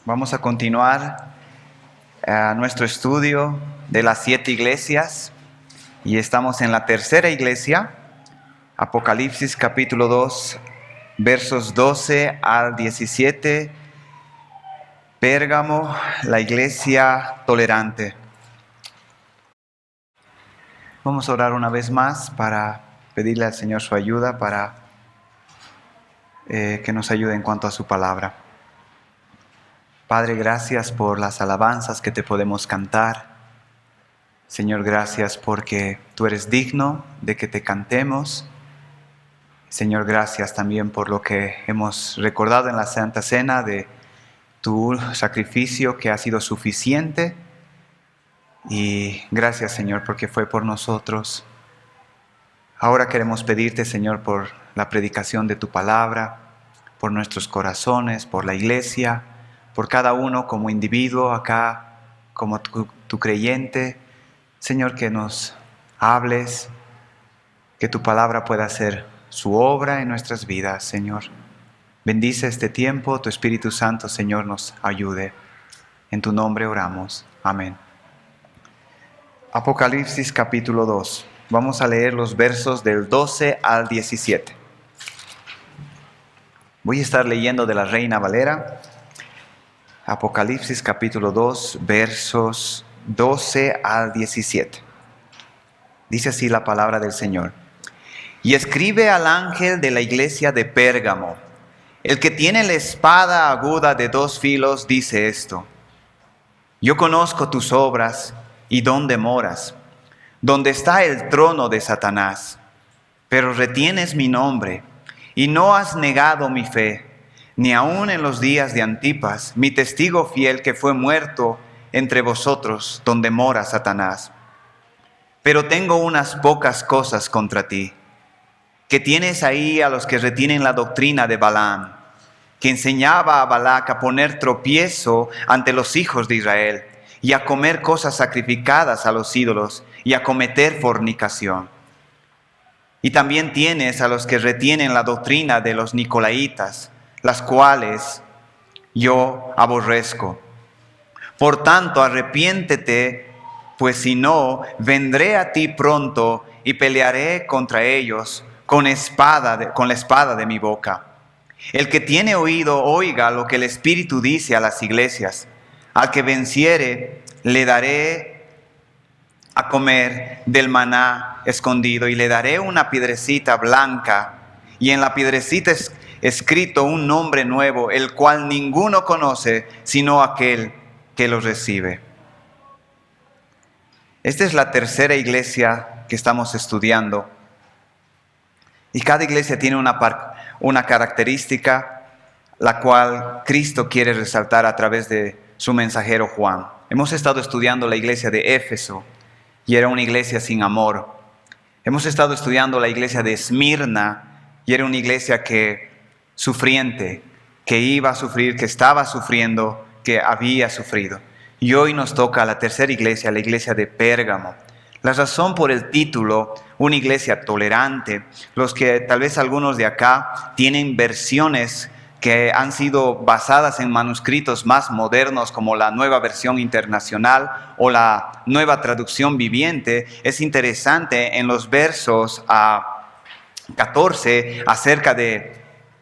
Vamos a continuar nuestro estudio de las 7 iglesias y estamos en la tercera iglesia, Apocalipsis capítulo 2, versos 12 al 17, Pérgamo, la iglesia tolerante. Vamos a orar una vez más para pedirle al Señor su ayuda, para que nos ayude en cuanto a su palabra. Padre, gracias por las alabanzas que te podemos cantar. Señor, gracias porque tú eres digno de que te cantemos. Señor, gracias también por lo que hemos recordado en la Santa Cena de tu sacrificio que ha sido suficiente. Y gracias, Señor, porque fue por nosotros. Ahora queremos pedirte, Señor, por la predicación de tu palabra, por nuestros corazones, por la iglesia, por cada uno como individuo acá, como tu creyente. Señor, que nos hables, que tu palabra pueda hacer su obra en nuestras vidas, Señor. Bendice este tiempo, tu Espíritu Santo, Señor, nos ayude. En tu nombre oramos. Amén. Apocalipsis capítulo 2. Vamos a leer los versos del 12 al 17. Voy a estar leyendo de la Reina Valera. Apocalipsis capítulo 2, versos 12 al 17. Dice así la palabra del Señor. Y escribe al ángel de la iglesia de Pérgamo: el que tiene la espada aguda de 2 filos dice esto: yo conozco tus obras y dónde moras, donde está el trono de Satanás, pero retienes mi nombre y no has negado mi fe, ni aun en los días de Antipas, mi testigo fiel, que fue muerto entre vosotros, donde mora Satanás. Pero tengo unas pocas cosas contra ti, que tienes ahí a los que retienen la doctrina de Balaam, que enseñaba a Balac a poner tropiezo ante los hijos de Israel, y a comer cosas sacrificadas a los ídolos, y a cometer fornicación. Y también tienes a los que retienen la doctrina de los Nicolaitas, las cuales yo aborrezco. Por tanto, arrepiéntete, pues si no, vendré a ti pronto y pelearé contra ellos con la espada de mi boca. El que tiene oído, oiga lo que el Espíritu dice a las iglesias. Al que venciere, le daré a comer del maná escondido, y le daré una piedrecita blanca, y en la piedrecita es escrito un nombre nuevo, el cual ninguno conoce sino aquel que lo recibe. Esta es la tercera iglesia que estamos estudiando, y cada iglesia tiene una característica la cual Cristo quiere resaltar a través de su mensajero Juan. Hemos estado estudiando la iglesia de Éfeso y era una iglesia sin amor. Hemos estado estudiando la iglesia de Esmirna y era una iglesia sufriente, que iba a sufrir, que estaba sufriendo, que había sufrido. Y hoy nos toca la tercera iglesia, la iglesia de Pérgamo. La razón por el título, una iglesia tolerante, los que tal vez algunos de acá tienen versiones que han sido basadas en manuscritos más modernos como la Nueva Versión Internacional o la Nueva Traducción Viviente, es interesante en los versos 14 acerca de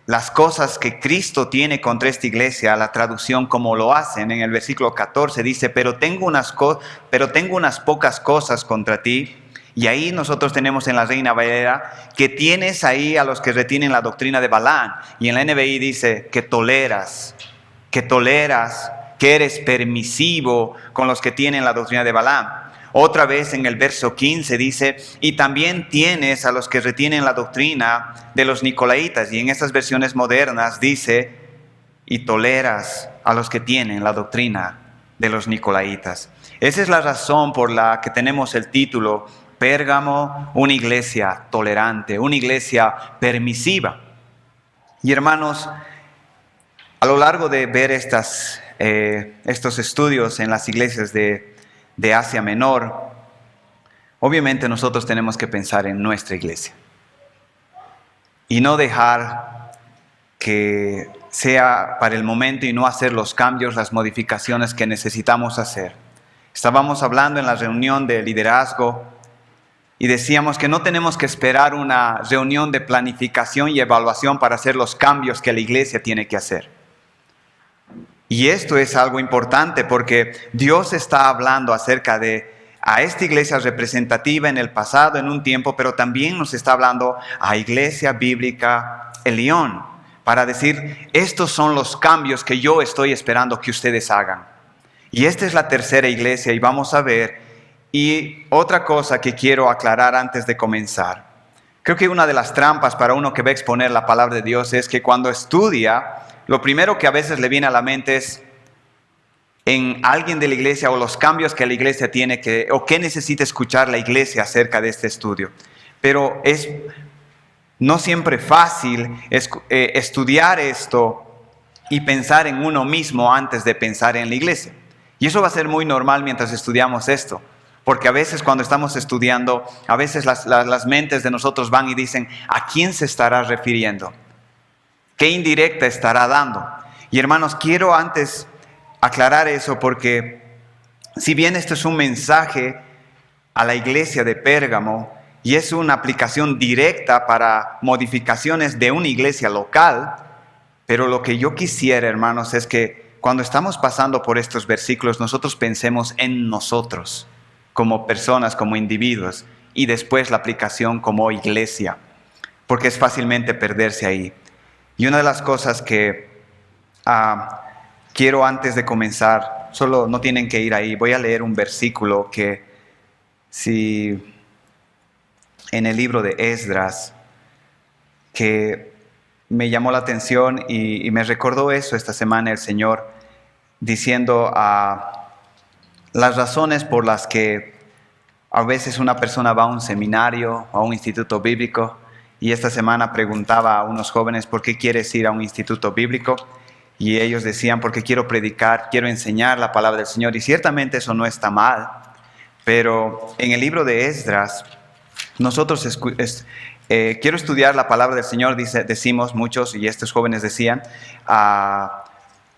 las cosas que Cristo tiene contra esta iglesia. La traducción como lo hacen en el versículo 14 dice: pero tengo unas pocas cosas contra ti. Y ahí nosotros tenemos en la Reina Valera que tienes ahí a los que retienen la doctrina de Balaam. Y en la NBI dice que toleras, que eres permisivo con los que tienen la doctrina de Balaam. Otra vez en el verso 15 dice: y también tienes a los que retienen la doctrina de los Nicolaitas. Y en estas versiones modernas dice: y toleras a los que tienen la doctrina de los Nicolaitas. Esa es la razón por la que tenemos el título Pérgamo, una iglesia tolerante, una iglesia permisiva. Y hermanos, a lo largo de ver estos estudios en las iglesias de Asia Menor, obviamente nosotros tenemos que pensar en nuestra iglesia y no dejar que sea para el momento y no hacer los cambios, las modificaciones que necesitamos hacer. Estábamos hablando en la reunión de liderazgo y decíamos que no tenemos que esperar una reunión de planificación y evaluación para hacer los cambios que la iglesia tiene que hacer. Y esto es algo importante porque Dios está hablando acerca de a esta iglesia representativa en el pasado, en un tiempo, pero también nos está hablando a Iglesia Bíblica El León, para decir, estos son los cambios que yo estoy esperando que ustedes hagan. Y esta es la tercera iglesia y vamos a ver. Y otra cosa que quiero aclarar antes de comenzar. Creo que una de las trampas para uno que va a exponer la palabra de Dios es que cuando estudia, lo primero que a veces le viene a la mente es en alguien de la iglesia o los cambios que la iglesia tiene o qué necesita escuchar la iglesia acerca de este estudio. Pero es no siempre fácil estudiar esto y pensar en uno mismo antes de pensar en la iglesia. Y eso va a ser muy normal mientras estudiamos esto. Porque a veces cuando estamos estudiando, a veces las mentes de nosotros van y dicen, ¿a quién se estará refiriendo? ¿Qué indirecta estará dando? Y hermanos, quiero antes aclarar eso porque si bien esto es un mensaje a la iglesia de Pérgamo y es una aplicación directa para modificaciones de una iglesia local, pero lo que yo quisiera, hermanos, es que cuando estamos pasando por estos versículos, nosotros pensemos en nosotros, como personas, como individuos, y después la aplicación como iglesia, porque es fácilmente perderse ahí. Y una de las cosas que quiero antes de comenzar, solo no tienen que ir ahí, voy a leer un versículo que si en el libro de Esdras, que me llamó la atención y me recordó eso esta semana el Señor, diciendo las razones por las que a veces una persona va a un seminario, a un instituto bíblico, y esta semana preguntaba a unos jóvenes, ¿por qué quieres ir a un instituto bíblico? Y ellos decían, porque quiero predicar, quiero enseñar la palabra del Señor. Y ciertamente eso no está mal, pero en el libro de Esdras, nosotros quiero estudiar la palabra del Señor, decimos muchos, y estos jóvenes decían,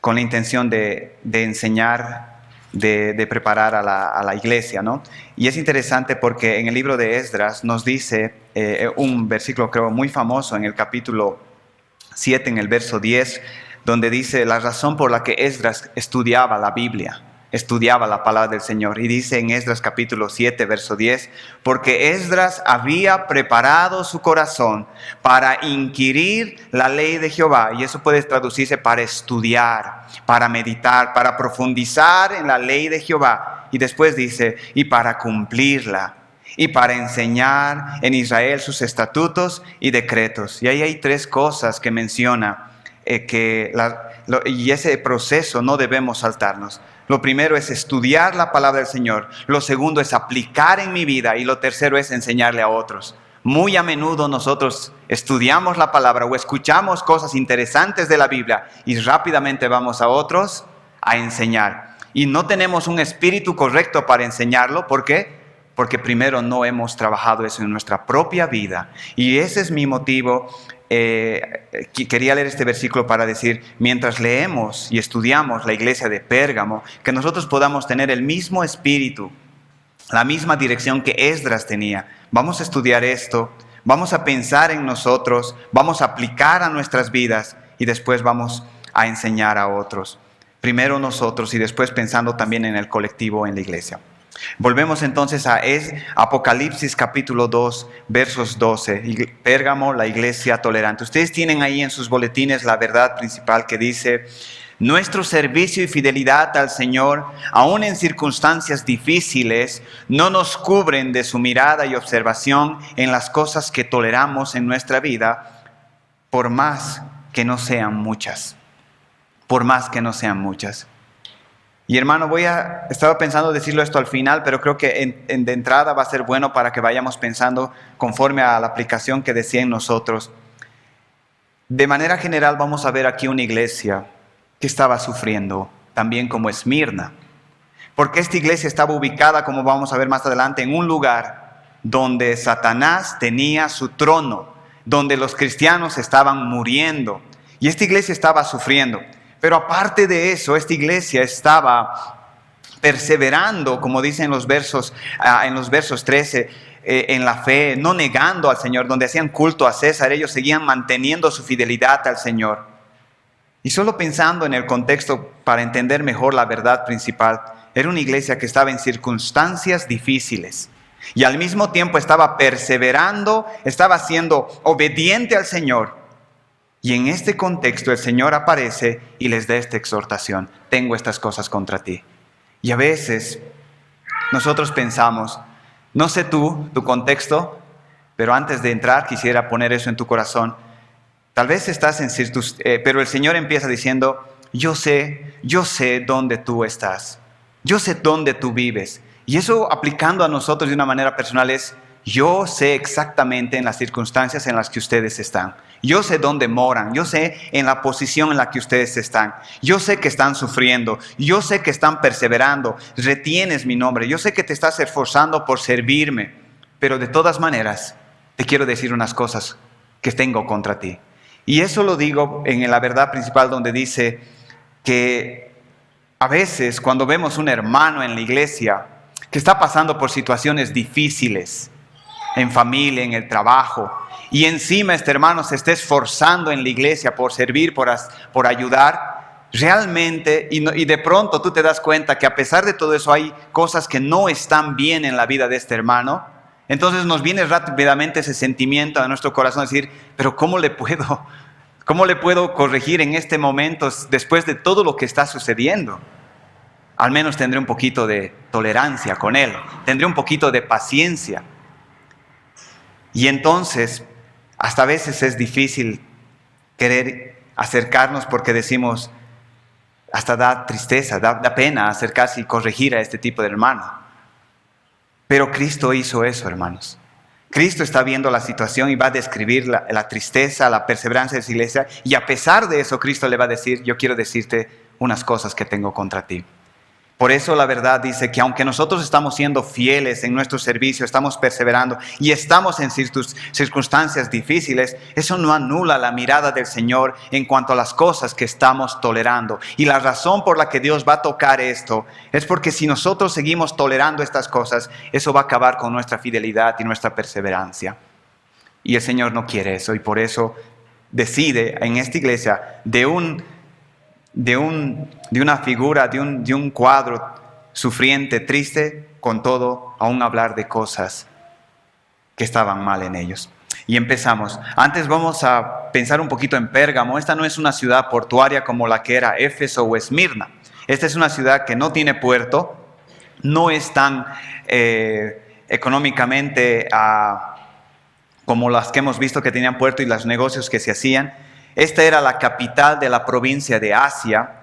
con la intención de enseñar, de preparar a la iglesia, ¿no? Y es interesante porque en el libro de Esdras nos dice un versículo creo muy famoso en el capítulo 7, en el verso 10, donde dice la razón por la que Esdras estudiaba la Biblia, estudiaba la palabra del Señor. Y dice en Esdras capítulo 7, verso 10, porque Esdras había preparado su corazón para inquirir la ley de Jehová. Y eso puede traducirse para estudiar, para meditar, para profundizar en la ley de Jehová. Y después dice, y para cumplirla, y para enseñar en Israel sus estatutos y decretos. Y ahí hay tres cosas que menciona y ese proceso no debemos saltarnos. Lo primero es estudiar la palabra del Señor. Lo segundo es aplicar en mi vida. Y lo tercero es enseñarle a otros. Muy a menudo nosotros estudiamos la palabra o escuchamos cosas interesantes de la Biblia y rápidamente vamos a otros a enseñar. Y no tenemos un espíritu correcto para enseñarlo. ¿Por qué? Porque primero no hemos trabajado eso en nuestra propia vida. Y ese es mi motivo. Quería leer este versículo para decir, mientras leemos y estudiamos la iglesia de Pérgamo, que nosotros podamos tener el mismo espíritu, la misma dirección que Esdras tenía. Vamos a estudiar esto, vamos a pensar en nosotros, vamos a aplicar a nuestras vidas y después vamos a enseñar a otros. Primero nosotros y después pensando también en el colectivo, en la iglesia. Volvemos entonces a Apocalipsis capítulo 2, versos 12. Pérgamo, la iglesia tolerante. Ustedes tienen ahí en sus boletines la verdad principal que dice: nuestro servicio y fidelidad al Señor, aun en circunstancias difíciles, no nos cubren de su mirada y observación en las cosas que toleramos en nuestra vida, por más que no sean muchas. Por más que no sean muchas. Y hermano, estaba pensando decirlo esto al final, pero creo que de entrada va a ser bueno para que vayamos pensando conforme a la aplicación que decía en nosotros. De manera general vamos a ver aquí una iglesia que estaba sufriendo, también como Esmirna. Porque esta iglesia estaba ubicada, como vamos a ver más adelante, en un lugar donde Satanás tenía su trono, donde los cristianos estaban muriendo. Y esta iglesia estaba sufriendo. Pero aparte de eso, esta iglesia estaba perseverando, como dicen en los versos 13, en la fe, no negando al Señor. Donde hacían culto a César, ellos seguían manteniendo su fidelidad al Señor. Y solo pensando en el contexto para entender mejor la verdad principal, era una iglesia que estaba en circunstancias difíciles y al mismo tiempo estaba perseverando, estaba siendo obediente al Señor. Y en este contexto el Señor aparece y les da esta exhortación: tengo estas cosas contra ti. Y a veces nosotros pensamos, no sé tu contexto, pero antes de entrar quisiera poner eso en tu corazón. Tal vez estás en pero el Señor empieza diciendo: yo sé dónde tú estás, yo sé dónde tú vives. Y eso, aplicando a nosotros de una manera personal, es: yo sé exactamente en las circunstancias en las que ustedes están. Yo sé dónde moran, yo sé en la posición en la que ustedes están. Yo sé que están sufriendo, yo sé que están perseverando, retienes mi nombre, yo sé que te estás esforzando por servirme. Pero de todas maneras, te quiero decir unas cosas que tengo contra ti. Y eso lo digo en la verdad principal, donde dice que a veces cuando vemos un hermano en la iglesia que está pasando por situaciones difíciles, en familia, en el trabajo, y encima este hermano se está esforzando en la iglesia por servir, por ayudar, realmente, y de pronto tú te das cuenta que a pesar de todo eso hay cosas que no están bien en la vida de este hermano. Entonces nos viene rápidamente ese sentimiento a nuestro corazón, decir: pero ¿cómo le puedo corregir en este momento después de todo lo que está sucediendo? Al menos tendré un poquito de tolerancia con él, tendré un poquito de paciencia. Y entonces, hasta a veces es difícil querer acercarnos porque decimos, hasta da tristeza, da pena acercarse y corregir a este tipo de hermano. Pero Cristo hizo eso, hermanos. Cristo está viendo la situación y va a describir la tristeza, la perseverancia de su iglesia. Y a pesar de eso, Cristo le va a decir: yo quiero decirte unas cosas que tengo contra ti. Por eso la verdad dice que aunque nosotros estamos siendo fieles en nuestro servicio, estamos perseverando y estamos en circunstancias difíciles, eso no anula la mirada del Señor en cuanto a las cosas que estamos tolerando. Y la razón por la que Dios va a tocar esto es porque si nosotros seguimos tolerando estas cosas, eso va a acabar con nuestra fidelidad y nuestra perseverancia. Y el Señor no quiere eso, y por eso decide en esta iglesia de una figura, de un cuadro sufriente, triste, con todo, aún hablar de cosas que estaban mal en ellos. Y empezamos. Antes vamos a pensar un poquito en Pérgamo. Esta no es una ciudad portuaria como la que era Éfeso o Esmirna. Esta es una ciudad que no tiene puerto, no es tan económicamente como las que hemos visto que tenían puerto y los negocios que se hacían. Esta era la capital de la provincia de Asia,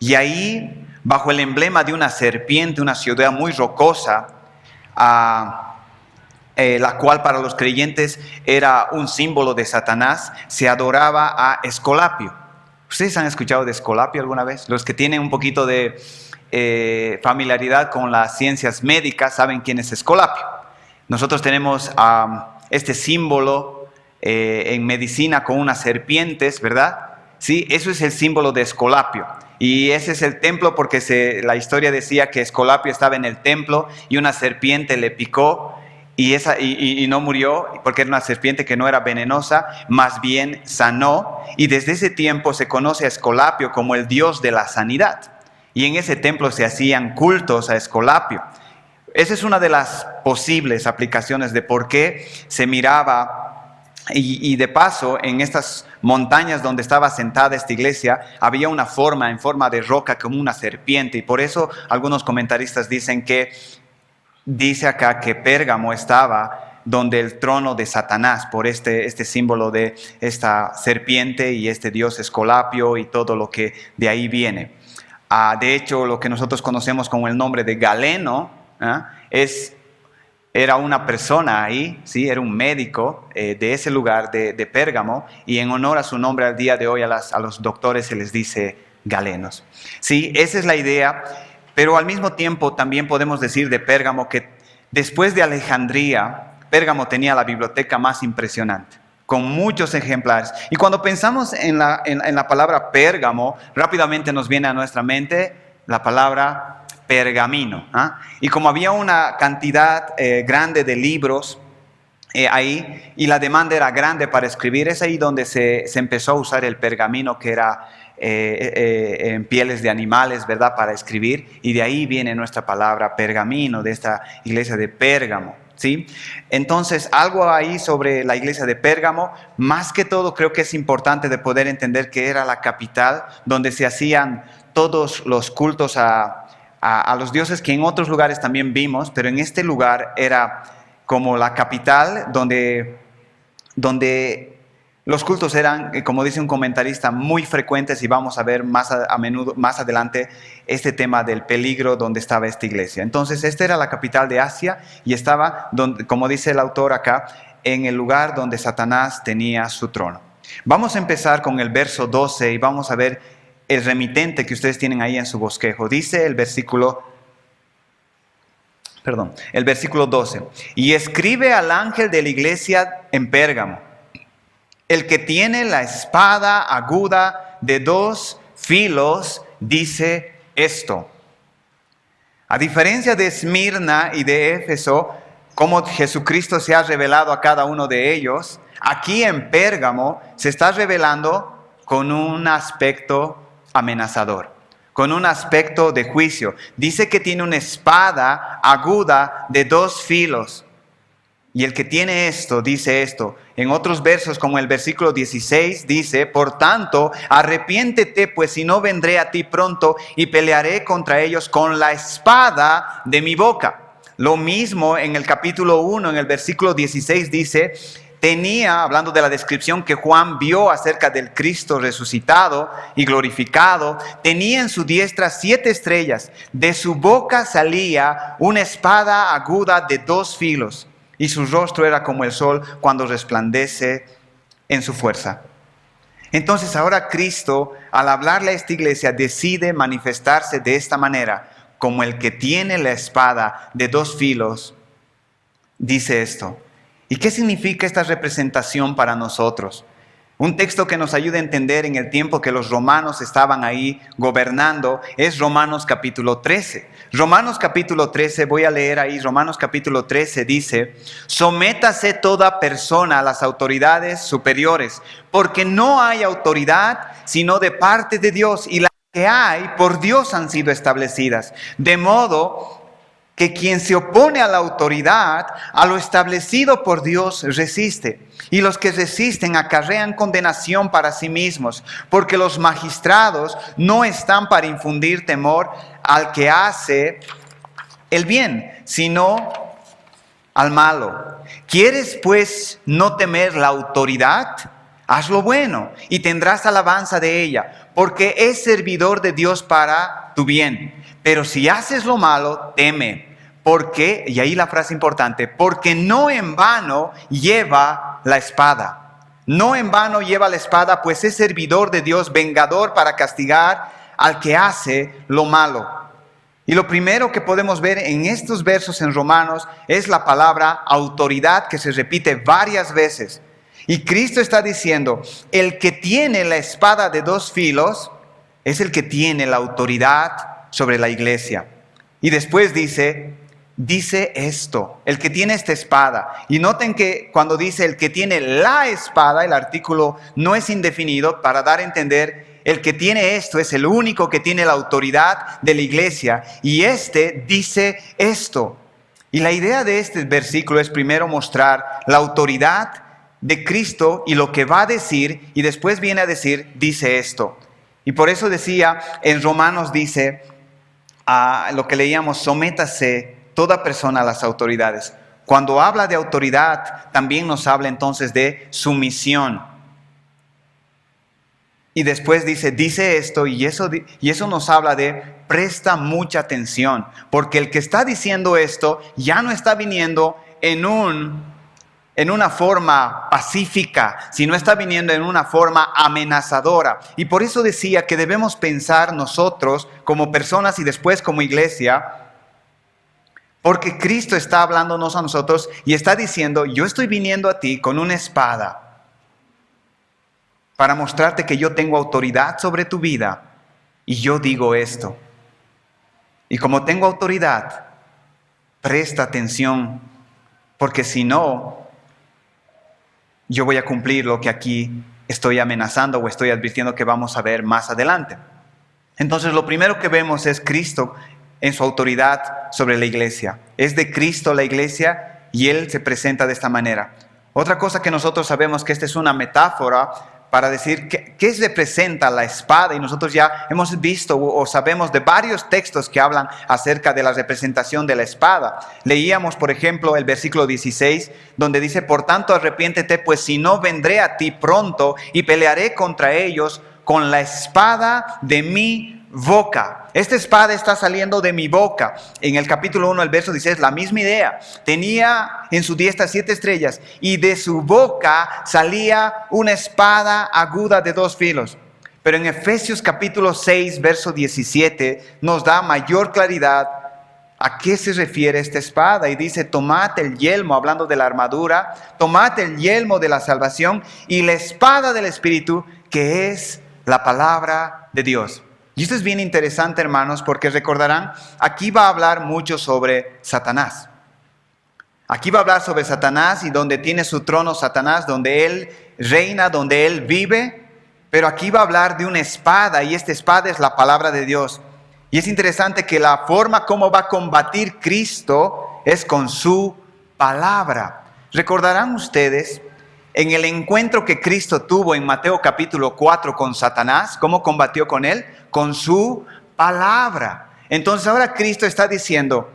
y ahí, bajo el emblema de una serpiente, una ciudad muy rocosa, la cual para los creyentes era un símbolo de Satanás, se adoraba a Escolapio. ¿Ustedes han escuchado de Escolapio alguna vez? Los que tienen un poquito de familiaridad con las ciencias médicas saben quién es Escolapio. Nosotros tenemos este símbolo en medicina con unas serpientes, ¿verdad? Sí, eso es el símbolo de Escolapio. Y ese es el templo porque la historia decía que Escolapio estaba en el templo y una serpiente le picó y no murió porque era una serpiente que no era venenosa, más bien sanó. Y desde ese tiempo se conoce a Escolapio como el dios de la sanidad. Y en ese templo se hacían cultos a Escolapio. Esa es una de las posibles aplicaciones de por qué se miraba. Y de paso, en estas montañas donde estaba sentada esta iglesia, había una forma en forma de roca como una serpiente. Y por eso algunos comentaristas dicen que, dice acá que Pérgamo estaba donde el trono de Satanás, por este símbolo de esta serpiente y este dios Escolapio y todo lo que de ahí viene. De hecho, lo que nosotros conocemos como el nombre de Galeno, era una persona ahí, ¿sí? Era un médico de ese lugar de Pérgamo, y en honor a su nombre al día de hoy a los doctores se les dice galenos. Sí, esa es la idea, pero al mismo tiempo también podemos decir de Pérgamo que después de Alejandría, Pérgamo tenía la biblioteca más impresionante. con muchos ejemplares. Y cuando pensamos en la palabra Pérgamo, rápidamente nos viene a nuestra mente la palabra pergamino. Y como había una cantidad grande de libros ahí, y la demanda era grande para escribir, es ahí donde se empezó a usar el pergamino, que era en pieles de animales, ¿verdad?, para escribir, y de ahí viene nuestra palabra pergamino, de esta iglesia de Pérgamo, ¿sí? Entonces, algo ahí sobre la iglesia de Pérgamo, más que todo creo que es importante de poder entender que era la capital donde se hacían todos los cultos a los dioses que en otros lugares también vimos, pero en este lugar era como la capital donde los cultos eran, como dice un comentarista, muy frecuentes, y vamos a ver más adelante este tema del peligro donde estaba esta iglesia. Entonces, esta era la capital de Asia y estaba, como dice el autor acá, en el lugar donde Satanás tenía su trono. Vamos a empezar con el verso 12 y vamos a ver el remitente que ustedes tienen ahí en su bosquejo. Dice el versículo 12. Y escribe al ángel de la iglesia en Pérgamo: el que tiene la espada aguda de 2 filos dice esto. A diferencia de Esmirna y de Éfeso, como Jesucristo se ha revelado a cada uno de ellos, aquí en Pérgamo se está revelando con un aspecto amenazador, con un aspecto de juicio. Dice que tiene una espada aguda de 2 filos. Y el que tiene esto, dice esto. En otros versos, como el versículo 16, dice: por tanto, arrepiéntete, pues si no vendré a ti pronto y pelearé contra ellos con la espada de mi boca. Lo mismo en el capítulo 1, en el versículo 16 dice: hablando de la descripción que Juan vio acerca del Cristo resucitado y glorificado, tenía en su diestra 7 estrellas, de su boca salía una espada aguda de 2 filos, y su rostro era como el sol cuando resplandece en su fuerza. Entonces ahora Cristo, al hablarle a esta iglesia, decide manifestarse de esta manera, como el que tiene la espada de 2 filos, dice esto. ¿Y qué significa esta representación para nosotros? Un texto que nos ayuda a entender en el tiempo que los romanos estaban ahí gobernando es Romanos capítulo 13. Romanos capítulo 13, voy a leer ahí, Romanos capítulo 13 dice: sométase toda persona a las autoridades superiores, porque no hay autoridad sino de parte de Dios, y las que hay por Dios han sido establecidas. De modo que quien se opone a la autoridad, a lo establecido por Dios, resiste. Y los que resisten acarrean condenación para sí mismos, porque los magistrados no están para infundir temor al que hace el bien, sino al malo. ¿Quieres pues no temer la autoridad? Haz lo bueno y tendrás alabanza de ella, porque es servidor de Dios para tu bien. Pero si haces lo malo, teme, porque, y ahí la frase importante, porque no en vano lleva la espada. No en vano lleva la espada, pues es servidor de Dios, vengador para castigar al que hace lo malo. Y lo primero que podemos ver en estos versos en Romanos es la palabra autoridad, que se repite varias veces. Y Cristo está diciendo: el que tiene la espada de 2 filos es el que tiene la autoridad sobre la iglesia. Y después dice esto: el que tiene esta espada. Y noten que cuando dice el que tiene la espada, el artículo no es indefinido, para dar a entender el que tiene esto es el único que tiene la autoridad de la iglesia. Y dice esto. Y la idea de este versículo es primero mostrar la autoridad de Cristo y lo que va a decir, y después viene a decir, dice esto. Y por eso decía, en Romanos dice, lo que leíamos: sométase toda persona a las autoridades. Cuando habla de autoridad, también nos habla entonces de sumisión. Y después dice esto, y eso nos habla de presta mucha atención, porque el que está diciendo esto ya no está viniendo en una forma pacífica, sino está viniendo en una forma amenazadora. Y por eso decía que debemos pensar nosotros como personas y después como iglesia, porque Cristo está hablándonos a nosotros y está diciendo: yo estoy viniendo a ti con una espada. para mostrarte que yo tengo autoridad sobre tu vida y yo digo esto. Y como tengo autoridad, presta atención, porque si no, yo voy a cumplir lo que aquí estoy amenazando o estoy advirtiendo que vamos a ver más adelante. Entonces, lo primero que vemos es Cristo en su autoridad sobre la iglesia. Es de Cristo la iglesia y Él se presenta de esta manera. Otra cosa que nosotros sabemos que esta es una metáfora para decir qué representa la espada, y nosotros ya hemos visto o sabemos de varios textos que hablan acerca de la representación de la espada. Leíamos, por ejemplo, el versículo 16, donde dice: por tanto arrepiéntete, pues si no vendré a ti pronto y pelearé contra ellos con la espada de mi boca. Esta espada está saliendo de mi boca. En el capítulo 1, el verso 16, la misma idea. Tenía en su diestra 7 estrellas y de su boca salía una espada aguda de 2 filos. Pero en Efesios capítulo 6, verso 17, nos da mayor claridad a qué se refiere esta espada. Y dice: tomad el yelmo, hablando de la armadura, tomad el yelmo de la salvación y la espada del Espíritu, que es la palabra de Dios. Y esto es bien interesante, hermanos, porque recordarán, aquí va a hablar mucho sobre Satanás. Aquí va a hablar sobre Satanás y donde tiene su trono Satanás, donde él reina, donde él vive. Pero aquí va a hablar de una espada, y esta espada es la palabra de Dios. Y es interesante que la forma como va a combatir Cristo es con su palabra. Recordarán ustedes en el encuentro que Cristo tuvo en Mateo capítulo 4 con Satanás, ¿cómo combatió con él? Con su palabra. Entonces ahora Cristo está diciendo: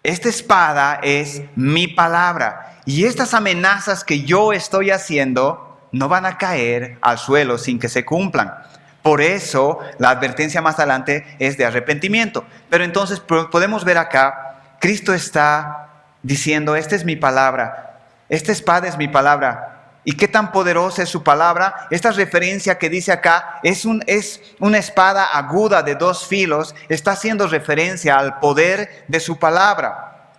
esta espada es mi palabra, y estas amenazas que yo estoy haciendo no van a caer al suelo sin que se cumplan. Por eso la advertencia más adelante es de arrepentimiento. Pero entonces podemos ver acá, Cristo está diciendo: esta es mi palabra, esta espada es mi palabra. ¿Y qué tan poderosa es su palabra? Esta referencia que dice acá es una espada aguda de 2 filos. Está haciendo referencia al poder de su palabra.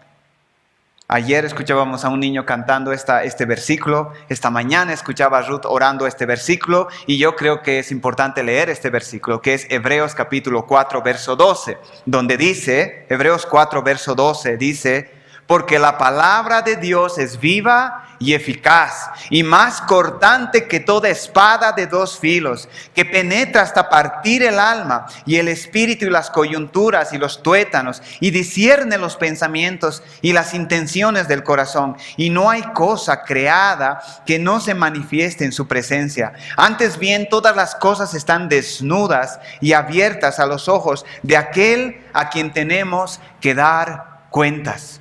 Ayer escuchábamos a un niño cantando este versículo. Esta mañana escuchaba a Ruth orando este versículo. Y yo creo que es importante leer este versículo, que es Hebreos capítulo 4, verso 12. Donde dice, Hebreos 4, verso 12, dice: porque la palabra de Dios es viva y eficaz, y más cortante que toda espada de 2 filos, que penetra hasta partir el alma y el espíritu y las coyunturas y los tuétanos, y discierne los pensamientos y las intenciones del corazón. Y no hay cosa creada que no se manifieste en su presencia. Antes bien, todas las cosas están desnudas y abiertas a los ojos de aquel a quien tenemos que dar cuentas.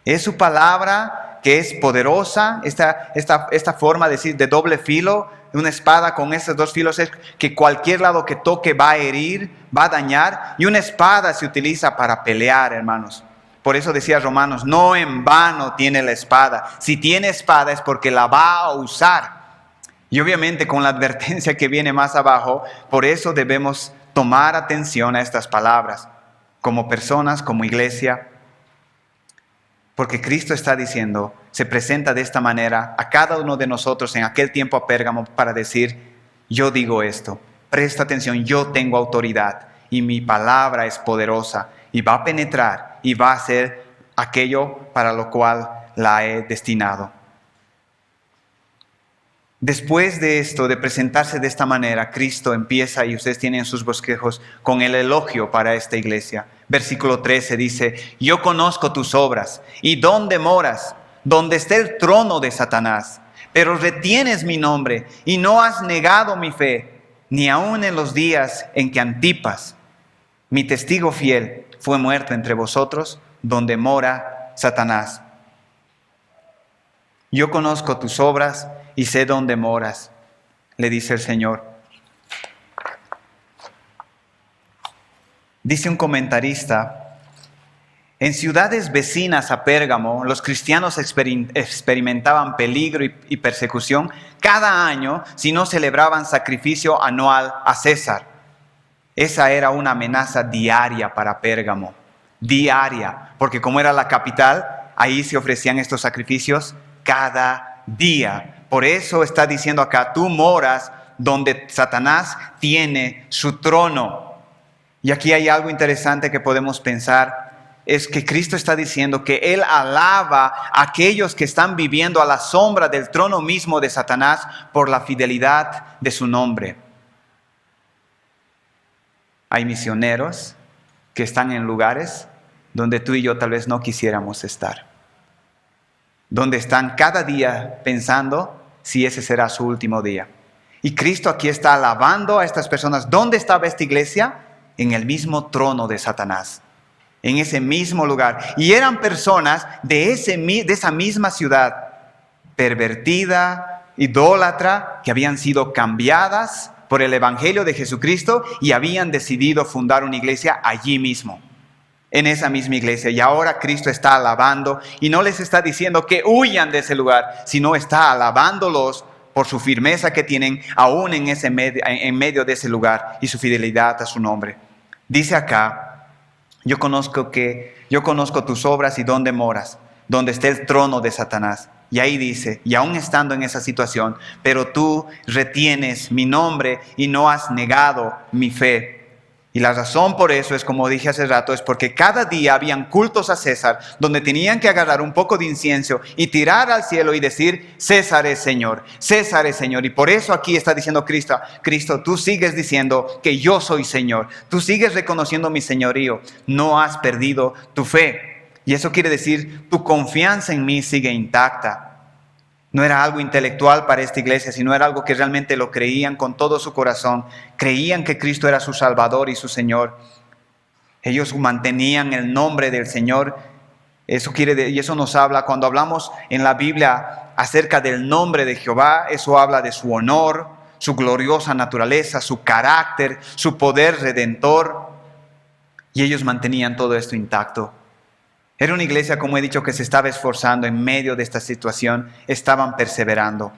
Es su palabra que es poderosa. Esta forma de decir de doble filo, una espada con estos 2 filos, es que cualquier lado que toque va a herir, va a dañar. Y una espada se utiliza para pelear, hermanos. Por eso decía Romanos: no en vano tiene la espada. Si tiene espada es porque la va a usar. Y obviamente con la advertencia que viene más abajo, por eso debemos tomar atención a estas palabras, como personas, como iglesia. Porque Cristo está diciendo, se presenta de esta manera a cada uno de nosotros en aquel tiempo a Pérgamo para decir: yo digo esto, presta atención, yo tengo autoridad y mi palabra es poderosa y va a penetrar y va a hacer aquello para lo cual la he destinado. Después de esto, de presentarse de esta manera, Cristo empieza, y ustedes tienen sus bosquejos, con el elogio para esta iglesia. Versículo 13 dice: yo conozco tus obras y dónde moras, donde está el trono de Satanás, pero retienes mi nombre y no has negado mi fe, ni aun en los días en que Antipas, mi testigo fiel, fue muerto entre vosotros, donde mora Satanás. Yo conozco tus obras y sé dónde moras, le dice el Señor. Dice un comentarista: en ciudades vecinas a Pérgamo, los cristianos experimentaban peligro y persecución cada año si no celebraban sacrificio anual a César. Esa era una amenaza diaria para Pérgamo, diaria, porque como era la capital, ahí se ofrecían estos sacrificios cada día. Por eso está diciendo acá: tú moras donde Satanás tiene su trono. Y aquí hay algo interesante que podemos pensar. Es que Cristo está diciendo que Él alaba a aquellos que están viviendo a la sombra del trono mismo de Satanás por la fidelidad de su nombre. Hay misioneros que están en lugares donde tú y yo tal vez no quisiéramos estar. Donde están cada día pensando si ese será su último día. Y Cristo aquí está alabando a estas personas. ¿Dónde estaba esta iglesia? En el mismo trono de Satanás. En ese mismo lugar. Y eran personas de esa misma ciudad, pervertida, idólatra, que habían sido cambiadas por el evangelio de Jesucristo y habían decidido fundar una iglesia allí mismo, en esa misma iglesia. Y ahora Cristo está alabando y no les está diciendo que huyan de ese lugar, sino está alabándolos por su firmeza que tienen aún en medio de ese lugar y su fidelidad a su nombre. Dice acá: Yo conozco tus obras y dónde moras, donde está el trono de Satanás. Y ahí dice, y aún estando en esa situación, pero tú retienes mi nombre y no has negado mi fe. Y la razón por eso es, como dije hace rato, es porque cada día habían cultos a César, donde tenían que agarrar un poco de incienso y tirar al cielo y decir: César es Señor, César es Señor. Y por eso aquí está diciendo Cristo, tú sigues diciendo que yo soy Señor, tú sigues reconociendo mi señorío, no has perdido tu fe. Y eso quiere decir, tu confianza en mí sigue intacta. No era algo intelectual para esta iglesia, sino era algo que realmente lo creían con todo su corazón. Creían que Cristo era su Salvador y su Señor. Ellos mantenían el nombre del Señor. Y eso nos habla, cuando hablamos en la Biblia acerca del nombre de Jehová, eso habla de su honor, su gloriosa naturaleza, su carácter, su poder redentor. Y ellos mantenían todo esto intacto. Era una iglesia, como he dicho, que se estaba esforzando en medio de esta situación. Estaban perseverando.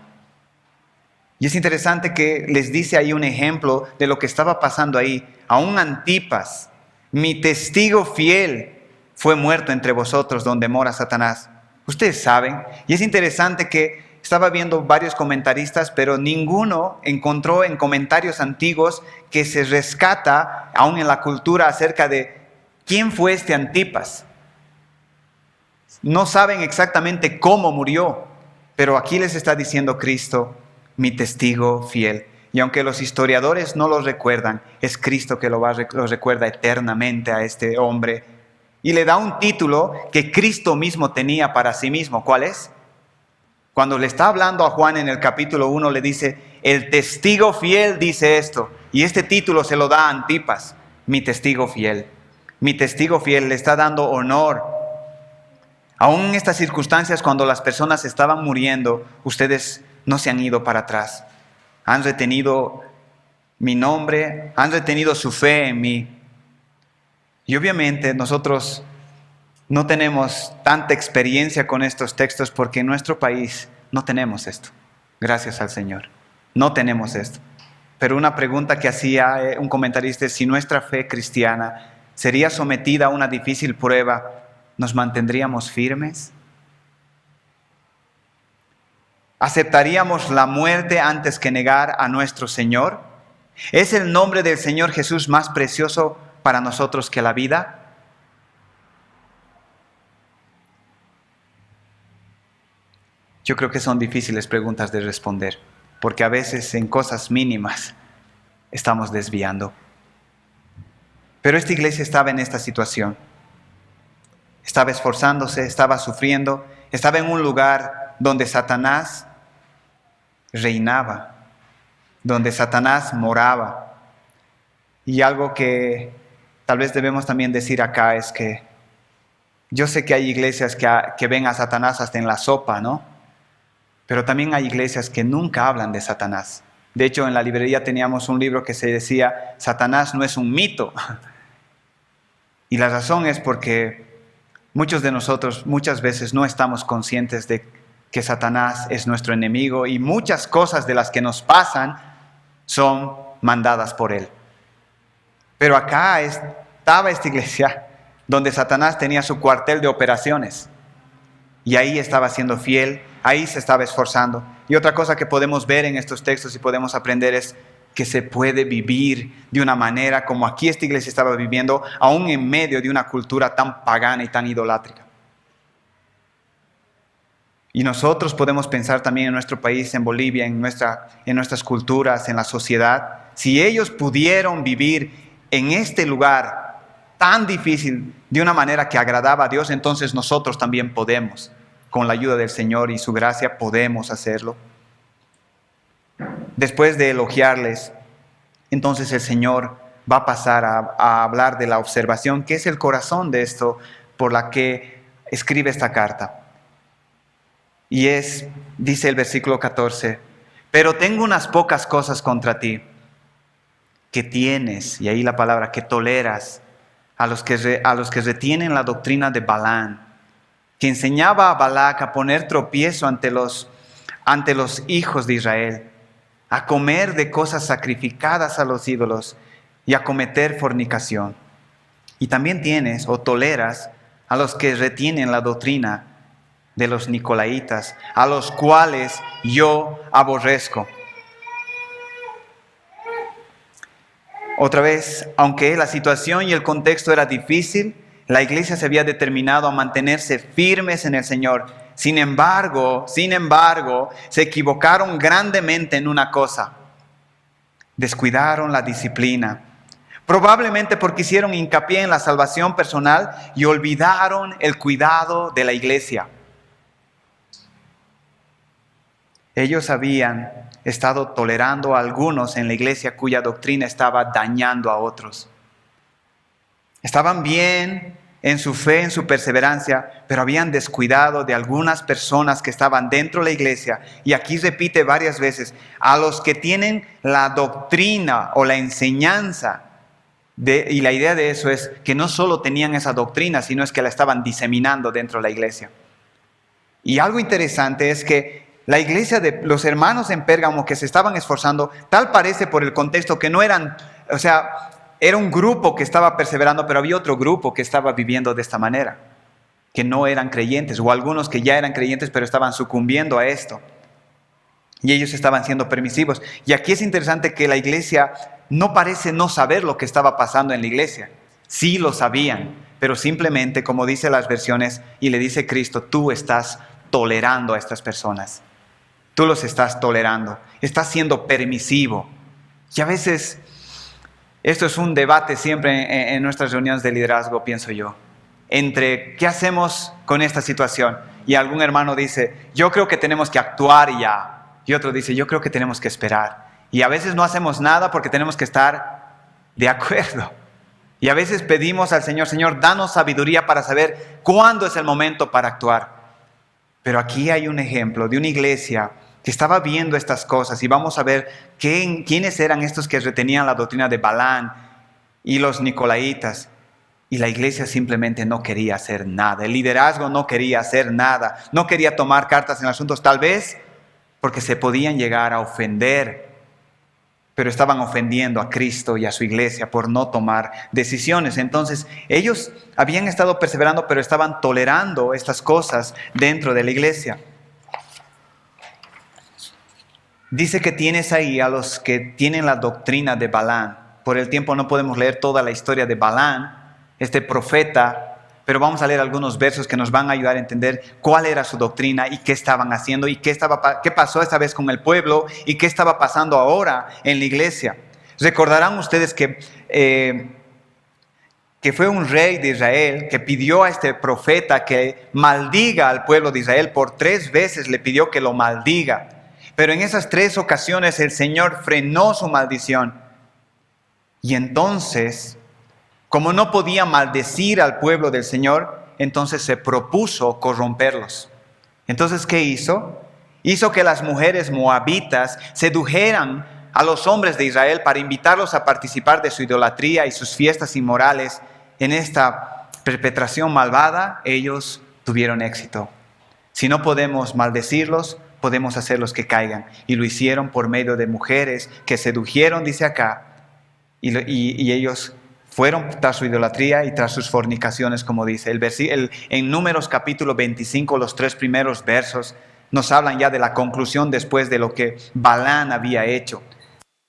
Y es interesante que les dice ahí un ejemplo de lo que estaba pasando ahí. Aún Antipas, mi testigo fiel, fue muerto entre vosotros donde mora Satanás. Ustedes saben. Y es interesante que estaba viendo varios comentaristas, pero ninguno encontró en comentarios antiguos que se rescata, aún en la cultura, acerca de quién fue este Antipas. No saben exactamente cómo murió, pero aquí les está diciendo Cristo, mi testigo fiel. Y aunque los historiadores no lo recuerdan, es Cristo que lo recuerda eternamente a este hombre. Y le da un título que Cristo mismo tenía para sí mismo. ¿Cuál es? Cuando le está hablando a Juan en el capítulo 1, le dice, el testigo fiel dice esto. Y este título se lo da a Antipas, mi testigo fiel. Mi testigo fiel, le está dando honor. Aún en estas circunstancias, cuando las personas estaban muriendo, ustedes no se han ido para atrás. Han retenido mi nombre, han retenido su fe en mí. Y obviamente nosotros no tenemos tanta experiencia con estos textos porque en nuestro país no tenemos esto. Gracias al Señor. No tenemos esto. Pero una pregunta que hacía un comentarista es si nuestra fe cristiana sería sometida a una difícil prueba, ¿nos mantendríamos firmes? ¿Aceptaríamos la muerte antes que negar a nuestro Señor? ¿Es el nombre del Señor Jesús más precioso para nosotros que la vida? Yo creo que son difíciles preguntas de responder, porque a veces en cosas mínimas estamos desviando. Pero esta iglesia estaba en esta situación. Estaba esforzándose, estaba sufriendo, estaba en un lugar donde Satanás reinaba, donde Satanás moraba. Y algo que tal vez debemos también decir acá es que yo sé que hay iglesias que ven a Satanás hasta en la sopa, ¿no? Pero también hay iglesias que nunca hablan de Satanás. De hecho, en la librería teníamos un libro que se decía, Satanás no es un mito. Y la razón es porque muchos de nosotros muchas veces no estamos conscientes de que Satanás es nuestro enemigo y muchas cosas de las que nos pasan son mandadas por él. Pero acá estaba esta iglesia donde Satanás tenía su cuartel de operaciones y ahí estaba siendo fiel ahí se estaba esforzando. Y otra cosa que podemos ver en estos textos y podemos aprender es que se puede vivir de una manera como aquí esta iglesia estaba viviendo, aún en medio de una cultura tan pagana y tan idolátrica. Y nosotros podemos pensar también en nuestro país, en Bolivia, en nuestras culturas, en la sociedad. Si ellos pudieron vivir en este lugar tan difícil de una manera que agradaba a Dios, entonces nosotros también podemos. Con la ayuda del Señor y su gracia podemos hacerlo. Después de elogiarles, entonces el Señor va a pasar a hablar de la observación, que es el corazón de esto por la que escribe esta carta. Y dice el versículo 14, pero tengo unas pocas cosas contra ti, que tienes, y ahí la palabra, que toleras, a los que retienen la doctrina de Balaam, que enseñaba a Balac a poner tropiezo ante los hijos de Israel, a comer de cosas sacrificadas a los ídolos y a cometer fornicación. Y también tienes o toleras a los que retienen la doctrina de los nicolaitas, a los cuales yo aborrezco. Otra vez, aunque la situación y el contexto era difícil, la iglesia se había determinado a mantenerse firmes en el Señor. Sin embargo, se equivocaron grandemente en una cosa. Descuidaron la disciplina. Probablemente porque hicieron hincapié en la salvación personal y olvidaron el cuidado de la iglesia. Ellos habían estado tolerando a algunos en la iglesia cuya doctrina estaba dañando a otros. Estaban bien en su fe, en su perseverancia, pero habían descuidado de algunas personas que estaban dentro de la iglesia. Y aquí repite varias veces, a los que tienen la doctrina o la enseñanza. Y la idea de eso es que no solo tenían esa doctrina, sino es que la estaban diseminando dentro de la iglesia. Y algo interesante es que la iglesia de los hermanos en Pérgamo que se estaban esforzando, tal parece por el contexto que no eran, era un grupo que estaba perseverando, pero había otro grupo que estaba viviendo de esta manera, que no eran creyentes, o algunos que ya eran creyentes pero estaban sucumbiendo a esto. Y ellos estaban siendo permisivos. Y aquí es interesante que la iglesia no parece no saber lo que estaba pasando en la iglesia. Sí lo sabían, pero simplemente, como dice las versiones, y le dice Cristo, tú estás tolerando a estas personas. Tú los estás tolerando, estás siendo permisivo. Y a veces, esto es un debate siempre en nuestras reuniones de liderazgo, pienso yo, entre qué hacemos con esta situación. Y algún hermano dice, yo creo que tenemos que actuar y ya. Y otro dice, yo creo que tenemos que esperar. Y a veces no hacemos nada porque tenemos que estar de acuerdo. Y a veces pedimos al Señor, Señor, danos sabiduría para saber cuándo es el momento para actuar. Pero aquí hay un ejemplo de una iglesia que estaba viendo estas cosas y vamos a ver quiénes eran estos que retenían la doctrina de Balaam y los nicolaitas. Y la iglesia simplemente no quería hacer nada. El liderazgo no quería hacer nada. No quería tomar cartas en asuntos, tal vez porque se podían llegar a ofender. Pero estaban ofendiendo a Cristo y a su iglesia por no tomar decisiones. Entonces, ellos habían estado perseverando, pero estaban tolerando estas cosas dentro de la iglesia. Dice que tienes ahí a los que tienen la doctrina de Balaam. Por el tiempo no podemos leer toda la historia de Balaam, este profeta, pero vamos a leer algunos versos que nos van a ayudar a entender cuál era su doctrina y qué estaban haciendo y qué pasó esta vez con el pueblo y qué estaba pasando ahora en la iglesia. Recordarán ustedes que fue un rey de Israel que pidió a este profeta que maldiga al pueblo de Israel. Por 3 veces le pidió que lo maldiga. Pero en esas 3 ocasiones el Señor frenó su maldición. Y entonces, como no podía maldecir al pueblo del Señor, entonces se propuso corromperlos. Entonces, ¿qué hizo? Hizo que las mujeres moabitas sedujeran a los hombres de Israel para invitarlos a participar de su idolatría y sus fiestas inmorales. En esta perpetración malvada, ellos tuvieron éxito. Si no podemos maldecirlos, podemos hacerlos que caigan. Y lo hicieron por medio de mujeres que sedujeron, dice acá, y ellos fueron tras su idolatría y tras sus fornicaciones, como dice. En Números capítulo 25, los 3 primeros versos, nos hablan ya de la conclusión después de lo que Balán había hecho.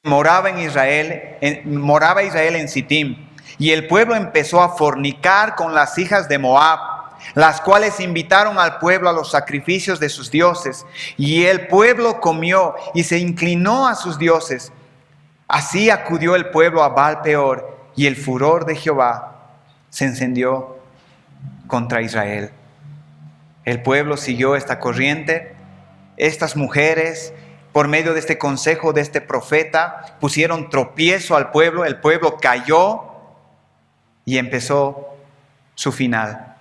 Moraba Israel en Sittim, y el pueblo empezó a fornicar con las hijas de Moab, las cuales invitaron al pueblo a los sacrificios de sus dioses, y el pueblo comió y se inclinó a sus dioses. Así acudió el pueblo a Baal Peor, y el furor de Jehová se encendió contra Israel. El pueblo siguió esta corriente. Estas mujeres, por medio de este consejo de este profeta, pusieron tropiezo al pueblo. El pueblo cayó y empezó su final.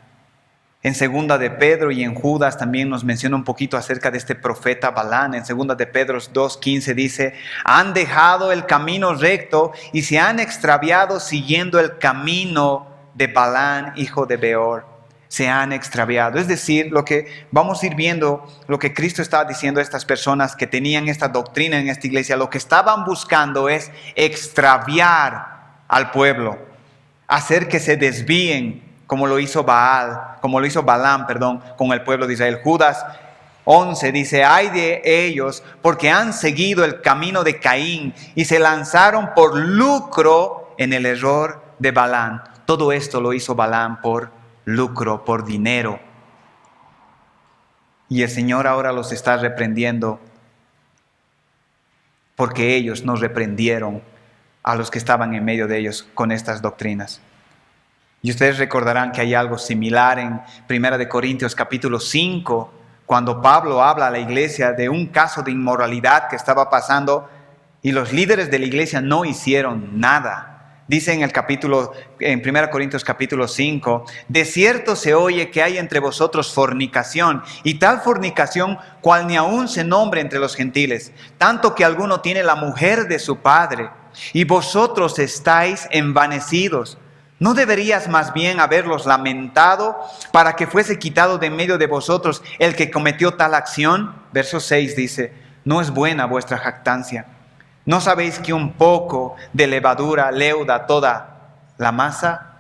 En segunda de Pedro y en Judas también nos menciona un poquito acerca de este profeta Balán. En segunda de Pedro 2:15 dice: han dejado el camino recto y se han extraviado siguiendo el camino de Balán, hijo de Beor. Se han extraviado. Es decir, lo que vamos a ir viendo, lo que Cristo estaba diciendo a estas personas que tenían esta doctrina en esta iglesia, lo que estaban buscando es extraviar al pueblo, hacer que se desvíen, como lo hizo Balán, con el pueblo de Israel. Judas 11 dice: ay de ellos, porque han seguido el camino de Caín y se lanzaron por lucro en el error de Balán. Todo esto lo hizo Balán por lucro, por dinero. Y el Señor ahora los está reprendiendo porque ellos no reprendieron a los que estaban en medio de ellos con estas doctrinas. Y ustedes recordarán que hay algo similar en 1 Corintios capítulo 5, cuando Pablo habla a la iglesia de un caso de inmoralidad que estaba pasando y los líderes de la iglesia no hicieron nada. Dice en 1 Corintios capítulo 5, de cierto se oye que hay entre vosotros fornicación, y tal fornicación cual ni aún se nombre entre los gentiles, tanto que alguno tiene la mujer de su padre, y vosotros estáis envanecidos. ¿No deberías más bien haberlos lamentado para que fuese quitado de en medio de vosotros el que cometió tal acción? Verso 6 dice: no es buena vuestra jactancia. ¿No sabéis que un poco de levadura leuda toda la masa?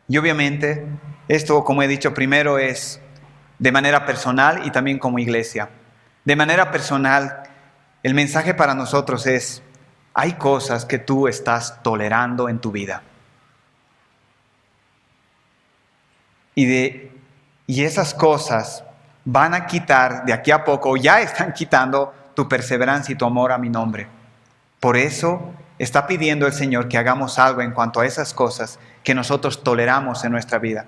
Y obviamente esto, como he dicho, primero es de manera personal y también como iglesia. De manera personal, el mensaje para nosotros es: hay cosas que tú estás tolerando en tu vida. Y esas cosas van a quitar de aquí a poco, o ya están quitando, tu perseverancia y tu amor a mi nombre. Por eso está pidiendo el Señor que hagamos algo en cuanto a esas cosas que nosotros toleramos en nuestra vida.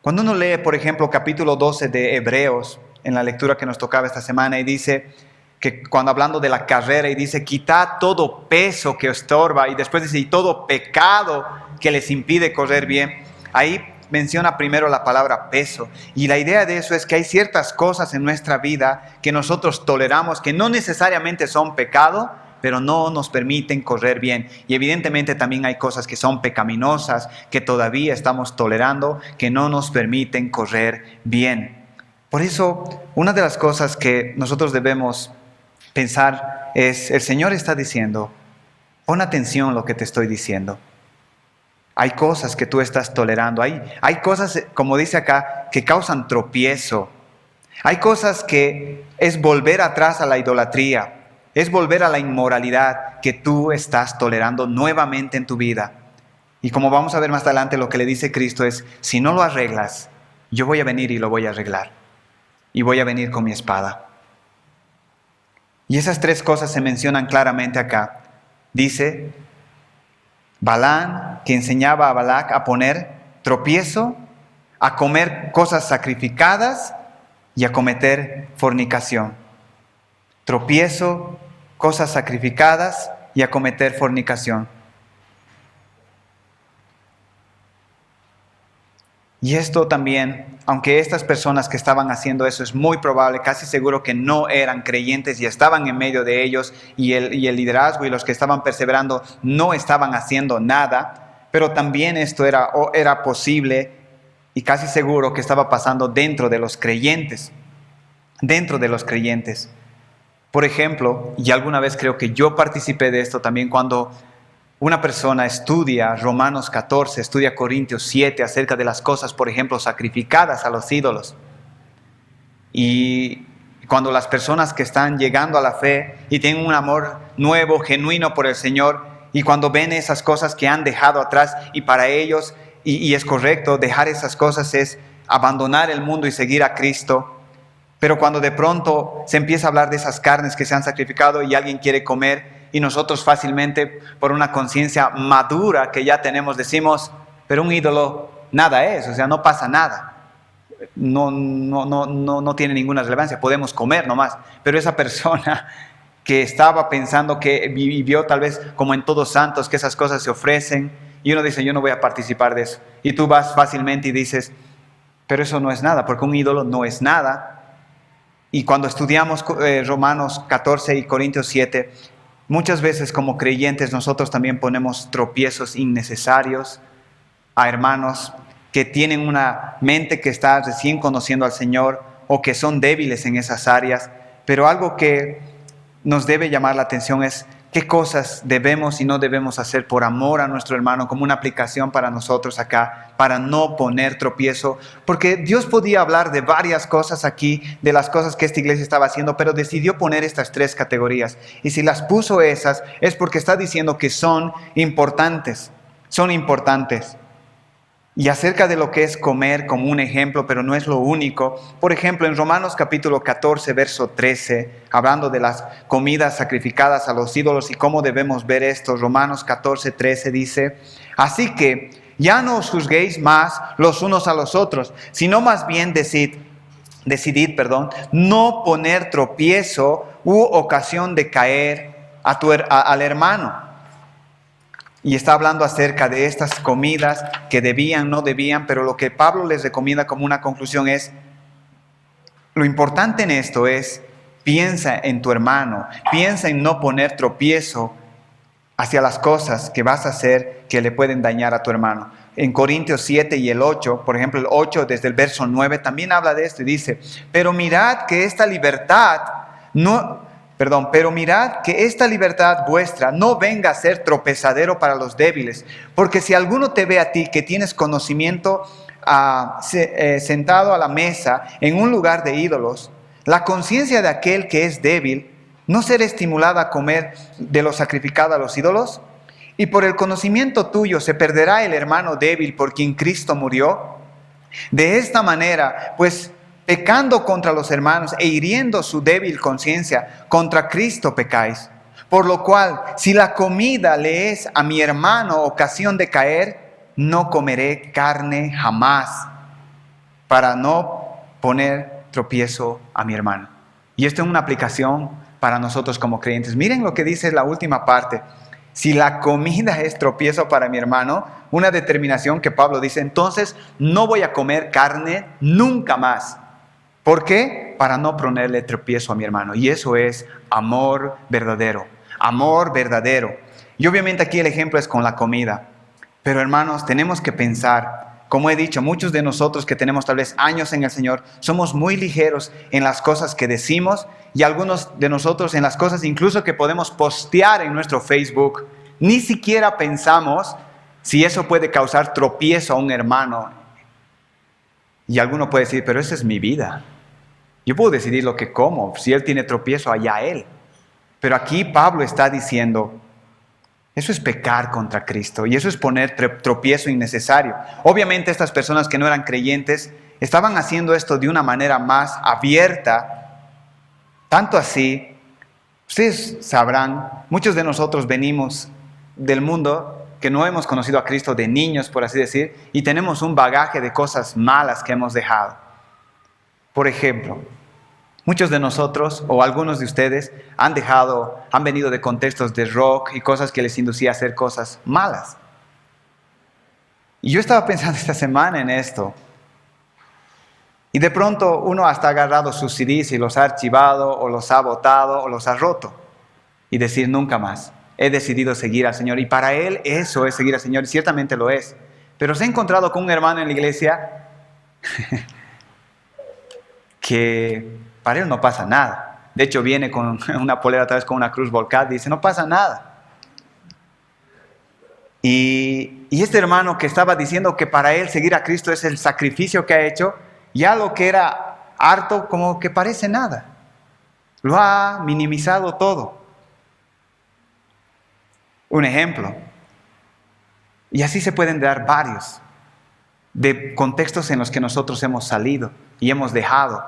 Cuando uno lee, por ejemplo, capítulo 12 de Hebreos, en la lectura que nos tocaba esta semana, y dice que cuando hablando de la carrera, y dice: quitad todo peso que os estorba, y después dice: y todo pecado que les impide correr bien. Ahí menciona primero la palabra peso, y la idea de eso es que hay ciertas cosas en nuestra vida que nosotros toleramos, que no necesariamente son pecado, pero no nos permiten correr bien. Y evidentemente también hay cosas que son pecaminosas, que todavía estamos tolerando, que no nos permiten correr bien. Por eso, una de las cosas que nosotros debemos pensar es: el Señor está diciendo, pon atención a lo que te estoy diciendo. Hay cosas que tú estás tolerando. Hay cosas, como dice acá, que causan tropiezo. Hay cosas que es volver atrás a la idolatría, es volver a la inmoralidad que tú estás tolerando nuevamente en tu vida. Y como vamos a ver más adelante, lo que le dice Cristo es: si no lo arreglas, yo voy a venir y lo voy a arreglar. Y voy a venir con mi espada. Y esas tres cosas se mencionan claramente acá. Dice: Balán, que enseñaba a Balac a poner tropiezo, a comer cosas sacrificadas y a cometer fornicación. Tropiezo, cosas sacrificadas y a cometer fornicación. Y esto también, aunque estas personas que estaban haciendo eso, es muy probable, casi seguro que no eran creyentes y estaban en medio de ellos, y el liderazgo y los que estaban perseverando no estaban haciendo nada, pero también esto era posible y casi seguro que estaba pasando dentro de los creyentes. Dentro de los creyentes. Por ejemplo, y alguna vez creo que yo participé de esto también, cuando una persona estudia Romanos 14, estudia Corintios 7 acerca de las cosas, por ejemplo, sacrificadas a los ídolos. Y cuando las personas que están llegando a la fe y tienen un amor nuevo, genuino por el Señor, y cuando ven esas cosas que han dejado atrás, y para ellos, y es correcto, dejar esas cosas es abandonar el mundo y seguir a Cristo. Pero cuando de pronto se empieza a hablar de esas carnes que se han sacrificado y alguien quiere comer, y nosotros fácilmente, por una conciencia madura que ya tenemos, decimos, pero un ídolo nada es, o sea, no pasa nada. No tiene ninguna relevancia, podemos comer nomás. Pero esa persona que estaba pensando que vivió tal vez como en Todos Santos, que esas cosas se ofrecen, y uno dice, yo no voy a participar de eso. Y tú vas fácilmente y dices, pero eso no es nada, porque un ídolo no es nada. Y cuando estudiamos Romanos 14 y Corintios 7, muchas veces como creyentes nosotros también ponemos tropiezos innecesarios a hermanos que tienen una mente que está recién conociendo al Señor o que son débiles en esas áreas. Pero algo que nos debe llamar la atención es qué cosas debemos y no debemos hacer por amor a nuestro hermano, como una aplicación para nosotros acá, para no poner tropiezo. Porque Dios podía hablar de varias cosas aquí, de las cosas que esta iglesia estaba haciendo, pero decidió poner estas 3 categorías. Y si las puso esas, es porque está diciendo que son importantes, son importantes. Y acerca de lo que es comer como un ejemplo, pero no es lo único. Por ejemplo, en Romanos capítulo 14, verso 13, hablando de las comidas sacrificadas a los ídolos y cómo debemos ver esto, Romanos 14, 13 dice, así que ya no os juzguéis más los unos a los otros, sino más bien decidid, no poner tropiezo u ocasión de caer al hermano. Y está hablando acerca de estas comidas que debían, no debían, pero lo que Pablo les recomienda como una conclusión es, lo importante en esto es, piensa en tu hermano, piensa en no poner tropiezo hacia las cosas que vas a hacer que le pueden dañar a tu hermano. En Corintios 7 y el 8, por ejemplo el 8 desde el verso 9 también habla de esto y dice, pero mirad que esta libertad vuestra no venga a ser tropezadero para los débiles, porque si alguno te ve a ti que tienes conocimiento sentado a la mesa en un lugar de ídolos, la conciencia de aquel que es débil no será estimulada a comer de lo sacrificado a los ídolos, y por el conocimiento tuyo se perderá el hermano débil por quien Cristo murió. De esta manera, pues, pecando contra los hermanos e hiriendo su débil conciencia, contra Cristo pecáis. Por lo cual, si la comida le es a mi hermano ocasión de caer, no comeré carne jamás, para no poner tropiezo a mi hermano. Y esto es una aplicación para nosotros como creyentes. Miren lo que dice la última parte. Si la comida es tropiezo para mi hermano, una determinación que Pablo dice, entonces no voy a comer carne nunca más. ¿Por qué? Para no ponerle tropiezo a mi hermano. Y eso es amor verdadero. Amor verdadero. Y obviamente aquí el ejemplo es con la comida. Pero hermanos, tenemos que pensar, como he dicho, muchos de nosotros que tenemos tal vez años en el Señor, somos muy ligeros en las cosas que decimos y algunos de nosotros en las cosas incluso que podemos postear en nuestro Facebook. Ni siquiera pensamos si eso puede causar tropiezo a un hermano. Y alguno puede decir, pero esa es mi vida. Yo puedo decidir lo que como. Si él tiene tropiezo, allá él. Pero aquí Pablo está diciendo, eso es pecar contra Cristo y eso es poner tropiezo innecesario. Obviamente estas personas que no eran creyentes estaban haciendo esto de una manera más abierta. Tanto así, ustedes sabrán, muchos de nosotros venimos del mundo que no hemos conocido a Cristo de niños, por así decir, y tenemos un bagaje de cosas malas que hemos dejado. Por ejemplo, muchos de nosotros o algunos de ustedes han venido de contextos de rock y cosas que les inducía a hacer cosas malas. Y yo estaba pensando esta semana en esto. Y de pronto uno hasta ha agarrado sus CDs y los ha archivado o los ha botado o los ha roto. Y decir nunca más. He decidido seguir al Señor. Y para él eso es seguir al Señor. Y ciertamente lo es. Pero se ha encontrado con un hermano en la iglesia que para él no pasa nada. De hecho viene con una polera tal vez con una cruz volcada y dice no pasa nada. Y este hermano que estaba diciendo que para él seguir a Cristo es el sacrificio que ha hecho, ya lo que era harto como que parece nada. Lo ha minimizado todo. Un ejemplo. Y así se pueden dar varios de contextos en los que nosotros hemos salido y hemos dejado.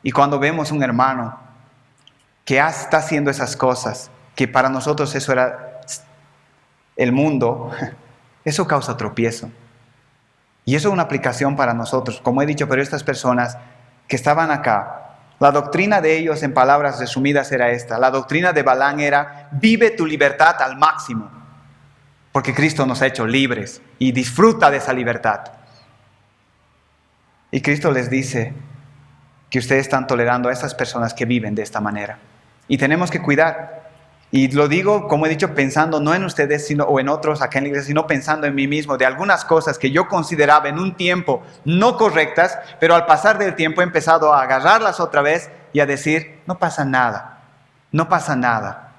Y cuando vemos un hermano que está haciendo esas cosas, que para nosotros eso era el mundo, eso causa tropiezo. Y eso es una aplicación para nosotros. Como he dicho, pero estas personas que estaban acá, la doctrina de ellos en palabras resumidas era esta. La doctrina de Balaam era: vive tu libertad al máximo, porque Cristo nos ha hecho libres y disfruta de esa libertad. Y Cristo les dice que ustedes están tolerando a esas personas que viven de esta manera. Y tenemos que cuidar. Y lo digo, como he dicho, pensando no en ustedes o en otros acá en la iglesia, sino pensando en mí mismo, de algunas cosas que yo consideraba en un tiempo no correctas, pero al pasar del tiempo he empezado a agarrarlas otra vez y a decir: no pasa nada, no pasa nada.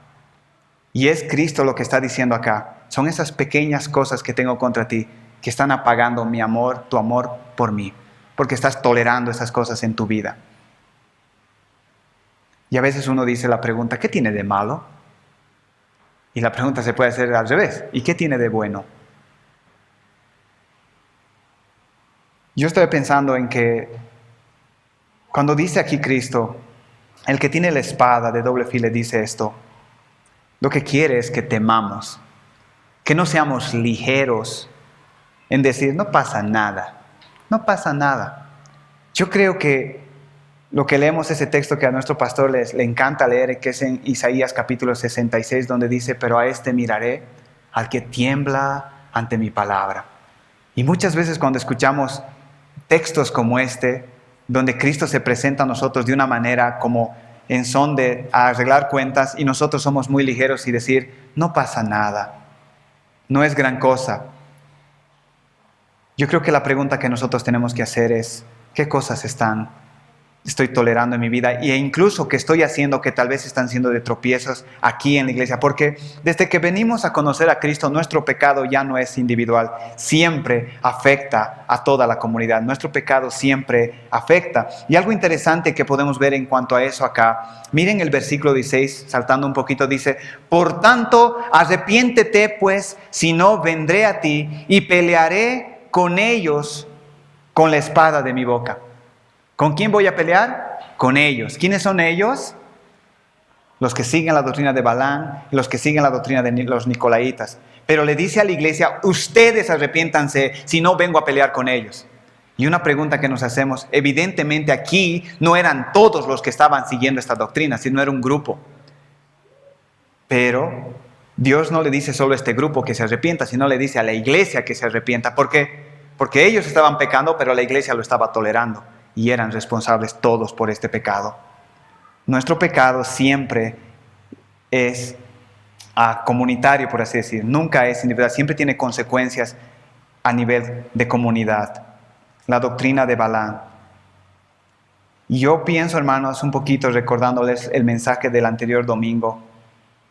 Y es Cristo lo que está diciendo acá. Son esas pequeñas cosas que tengo contra ti que están apagando mi amor, tu amor por mí, porque estás tolerando esas cosas en tu vida. Y a veces uno dice la pregunta: ¿qué tiene de malo? Y la pregunta se puede hacer al revés: ¿y qué tiene de bueno? Yo estoy pensando en que cuando dice aquí Cristo, el que tiene la espada de doble filo dice esto, lo que quiere es que temamos, que no seamos ligeros en decir: no pasa nada, no pasa nada. Yo creo que lo que leemos, ese texto que a nuestro pastor le encanta leer, que es en Isaías capítulo 66, donde dice: pero a este miraré, al que tiembla ante mi palabra. Y muchas veces cuando escuchamos textos como este, donde Cristo se presenta a nosotros de una manera como en son de arreglar cuentas, y nosotros somos muy ligeros y decir: no pasa nada, no es gran cosa. Yo creo que la pregunta que nosotros tenemos que hacer es: ¿qué cosas estoy tolerando en mi vida? E incluso que estoy haciendo que tal vez están siendo de tropiezos aquí en la iglesia. Porque desde que venimos a conocer a Cristo, nuestro pecado ya no es individual. Siempre afecta a toda la comunidad. Nuestro pecado siempre afecta. Y algo interesante que podemos ver en cuanto a eso acá. Miren el versículo 16, saltando un poquito, dice: por tanto, arrepiéntete pues, si no vendré a ti y pelearé con ellos con la espada de mi boca. ¿Con quién voy a pelear? Con ellos. ¿Quiénes son ellos? Los que siguen la doctrina de Balaam y los que siguen la doctrina de los nicolaitas. Pero le dice a la iglesia: ustedes arrepiéntanse, si no vengo a pelear con ellos. Y una pregunta que nos hacemos: evidentemente aquí no eran todos los que estaban siguiendo esta doctrina, sino era un grupo. Pero Dios no le dice solo a este grupo que se arrepienta, sino le dice a la iglesia que se arrepienta. ¿Por qué? Porque ellos estaban pecando, pero la iglesia lo estaba tolerando. Y eran responsables todos por este pecado. Nuestro pecado siempre es comunitario, por así decir. Nunca es individual. Siempre tiene consecuencias a nivel de comunidad. La doctrina de Balaam. Y yo pienso, hermanos, un poquito recordándoles el mensaje del anterior domingo.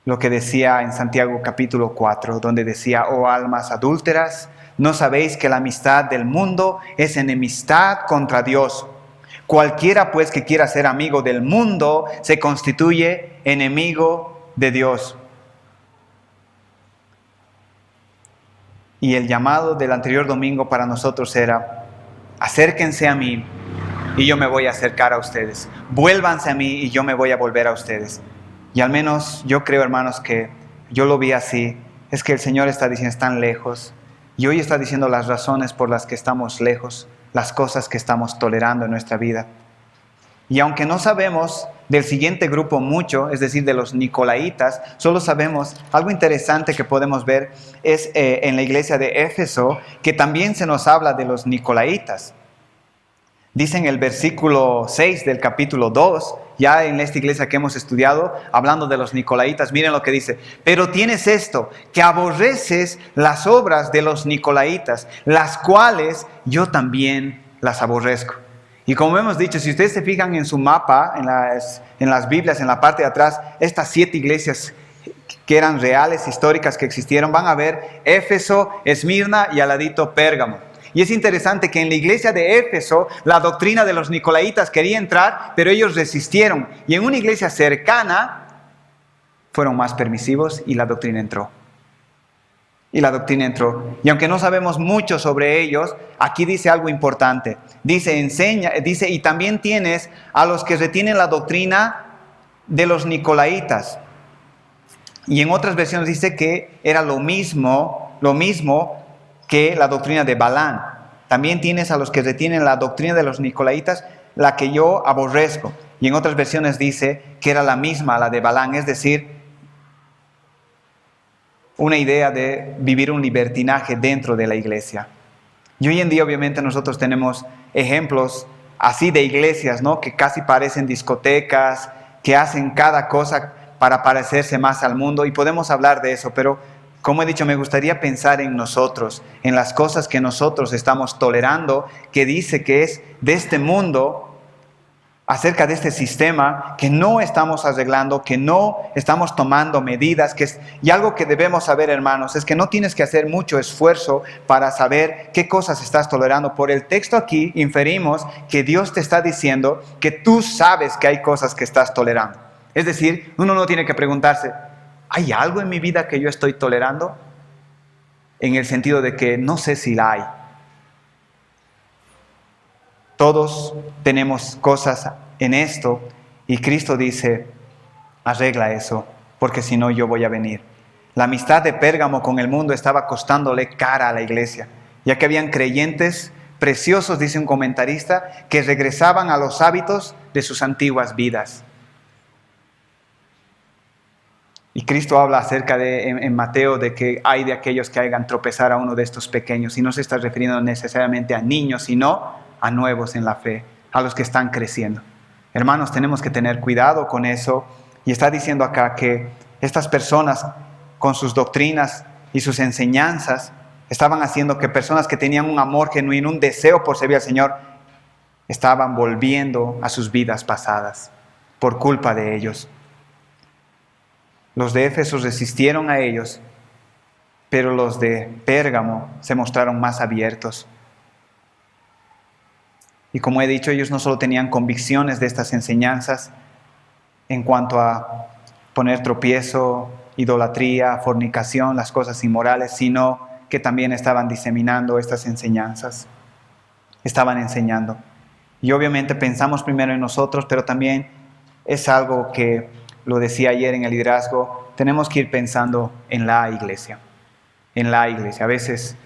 Lo que decía en Santiago capítulo 4, donde decía: oh almas adúlteras, ¿no sabéis que la amistad del mundo es enemistad contra Dios? Cualquiera pues que quiera ser amigo del mundo se constituye enemigo de Dios. Y el llamado del anterior domingo para nosotros era: acérquense a mí y yo me voy a acercar a ustedes. Vuélvanse a mí y yo me voy a volver a ustedes. Y al menos yo creo, hermanos, que yo lo vi así. Es que el Señor está diciendo: están lejos. Y hoy está diciendo las razones por las que estamos lejos, las cosas que estamos tolerando en nuestra vida. Y aunque no sabemos del siguiente grupo mucho, es decir, de los nicolaitas, solo sabemos algo interesante que podemos ver es en la iglesia de Éfeso, que también se nos habla de los nicolaitas. Dice en el versículo 6 del capítulo 2, ya en esta iglesia que hemos estudiado, hablando de los nicolaitas, miren lo que dice: pero tienes esto, que aborreces las obras de los nicolaitas, las cuales yo también las aborrezco. Y como hemos dicho, si ustedes se fijan en su mapa, en las Biblias, en la parte de atrás, estas 7 iglesias que eran reales, históricas, que existieron, van a ver Éfeso, Esmirna y al ladito Pérgamo. Y es interesante que en la iglesia de Éfeso la doctrina de los nicolaítas quería entrar, pero ellos resistieron. Y en una iglesia cercana fueron más permisivos y la doctrina entró. Y la doctrina entró. Y aunque no sabemos mucho sobre ellos, aquí dice algo importante. Dice, y también tienes a los que retienen la doctrina de los nicolaítas. Y en otras versiones dice que era lo mismo que la doctrina de Balaam. También tienes a los que retienen la doctrina de los nicolaítas, la que yo aborrezco. Y en otras versiones dice que era la misma, la de Balaam, es decir, una idea de vivir un libertinaje dentro de la iglesia. Y hoy en día obviamente nosotros tenemos ejemplos así de iglesias, ¿no? Que casi parecen discotecas, que hacen cada cosa para parecerse más al mundo, y podemos hablar de eso, pero como he dicho, me gustaría pensar en nosotros, en las cosas que nosotros estamos tolerando, que dice que es de este mundo, acerca de este sistema que no estamos arreglando, que no estamos tomando medidas, y algo que debemos saber, hermanos, es que no tienes que hacer mucho esfuerzo para saber qué cosas estás tolerando. Por el texto aquí inferimos que Dios te está diciendo que tú sabes que hay cosas que estás tolerando. Es decir, uno no tiene que preguntarse, ¿hay algo en mi vida que yo estoy tolerando? En el sentido de que no sé si la hay. Todos tenemos cosas en esto y Cristo dice, arregla eso, porque si no yo voy a venir. La amistad de Pérgamo con el mundo estaba costándole cara a la iglesia, ya que habían creyentes preciosos, dice un comentarista, que regresaban a los hábitos de sus antiguas vidas. Y Cristo habla acerca en Mateo de que hay de aquellos que hagan tropezar a uno de estos pequeños, y no se está refiriendo necesariamente a niños, sino a nuevos en la fe, a los que están creciendo. Hermanos, tenemos que tener cuidado con eso, y está diciendo acá que estas personas con sus doctrinas y sus enseñanzas estaban haciendo que personas que tenían un amor genuino, un deseo por servir al Señor, estaban volviendo a sus vidas pasadas por culpa de ellos. Los de Éfeso resistieron a ellos, pero los de Pérgamo se mostraron más abiertos. Y como he dicho, ellos no solo tenían convicciones de estas enseñanzas en cuanto a poner tropiezo, idolatría, fornicación, las cosas inmorales, sino que también estaban diseminando estas enseñanzas. Estaban enseñando. Y obviamente pensamos primero en nosotros, pero también es algo que, lo decía ayer en el liderazgo, tenemos que ir pensando en la iglesia. En la iglesia. A veces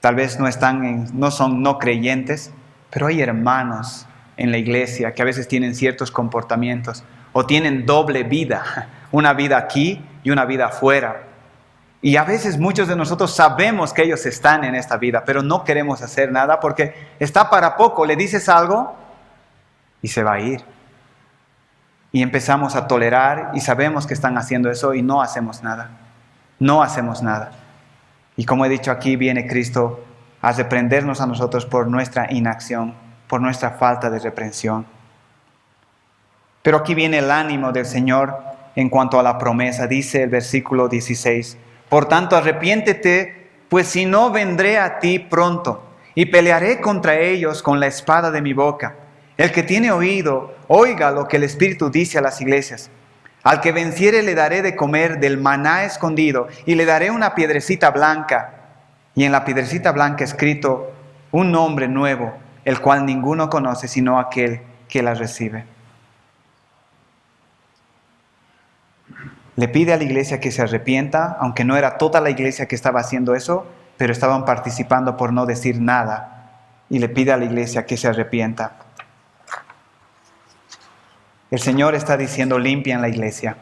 tal vez no son no creyentes, pero hay hermanos en la iglesia que a veces tienen ciertos comportamientos o tienen doble vida, una vida aquí y una vida afuera. Y a veces muchos de nosotros sabemos que ellos están en esta vida, pero no queremos hacer nada porque está para poco. Le dices algo y se va a ir. Y empezamos a tolerar y sabemos que están haciendo eso y no hacemos nada. No hacemos nada. Y como he dicho, aquí viene Cristo a reprendernos a nosotros por nuestra inacción, por nuestra falta de reprensión. Pero aquí viene el ánimo del Señor en cuanto a la promesa. Dice el versículo 16, por tanto arrepiéntete, pues si no vendré a ti pronto y pelearé contra ellos con la espada de mi boca. El que tiene oído, oiga lo que el Espíritu dice a las iglesias. Al que venciere le daré de comer del maná escondido y le daré una piedrecita blanca. Y en la piedrecita blanca escrito un nombre nuevo, el cual ninguno conoce sino aquel que la recibe. Le pide a la iglesia que se arrepienta, aunque no era toda la iglesia que estaba haciendo eso, pero estaban participando por no decir nada. Y le pide a la iglesia que se arrepienta. El Señor está diciendo, limpien la iglesia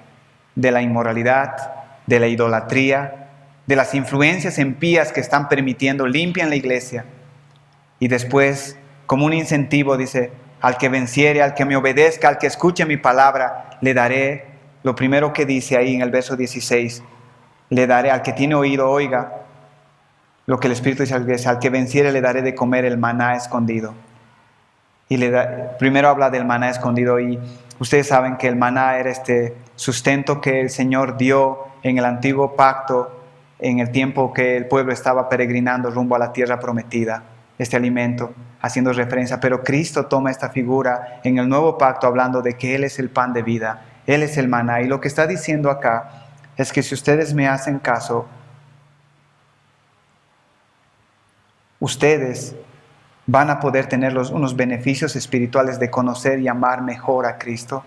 de la inmoralidad, de la idolatría, de las influencias impías que están permitiendo, limpian la iglesia. Y después, como un incentivo, dice, al que venciere, al que me obedezca, al que escuche mi palabra, le daré, lo primero que dice ahí en el verso 16, le daré, al que tiene oído, oiga, lo que el Espíritu dice a la iglesia, al que venciere le daré de comer el maná escondido. Y primero habla del maná escondido, y ustedes saben que el maná era este sustento que el Señor dio en el antiguo pacto, en el tiempo que el pueblo estaba peregrinando rumbo a la tierra prometida. este alimento, haciendo referencia, pero Cristo toma esta figura en el nuevo pacto hablando de que Él es el pan de vida, Él es el maná. Y lo que está diciendo acá es que si ustedes me hacen caso, ustedes van a poder tener unos beneficios espirituales de conocer y amar mejor a Cristo.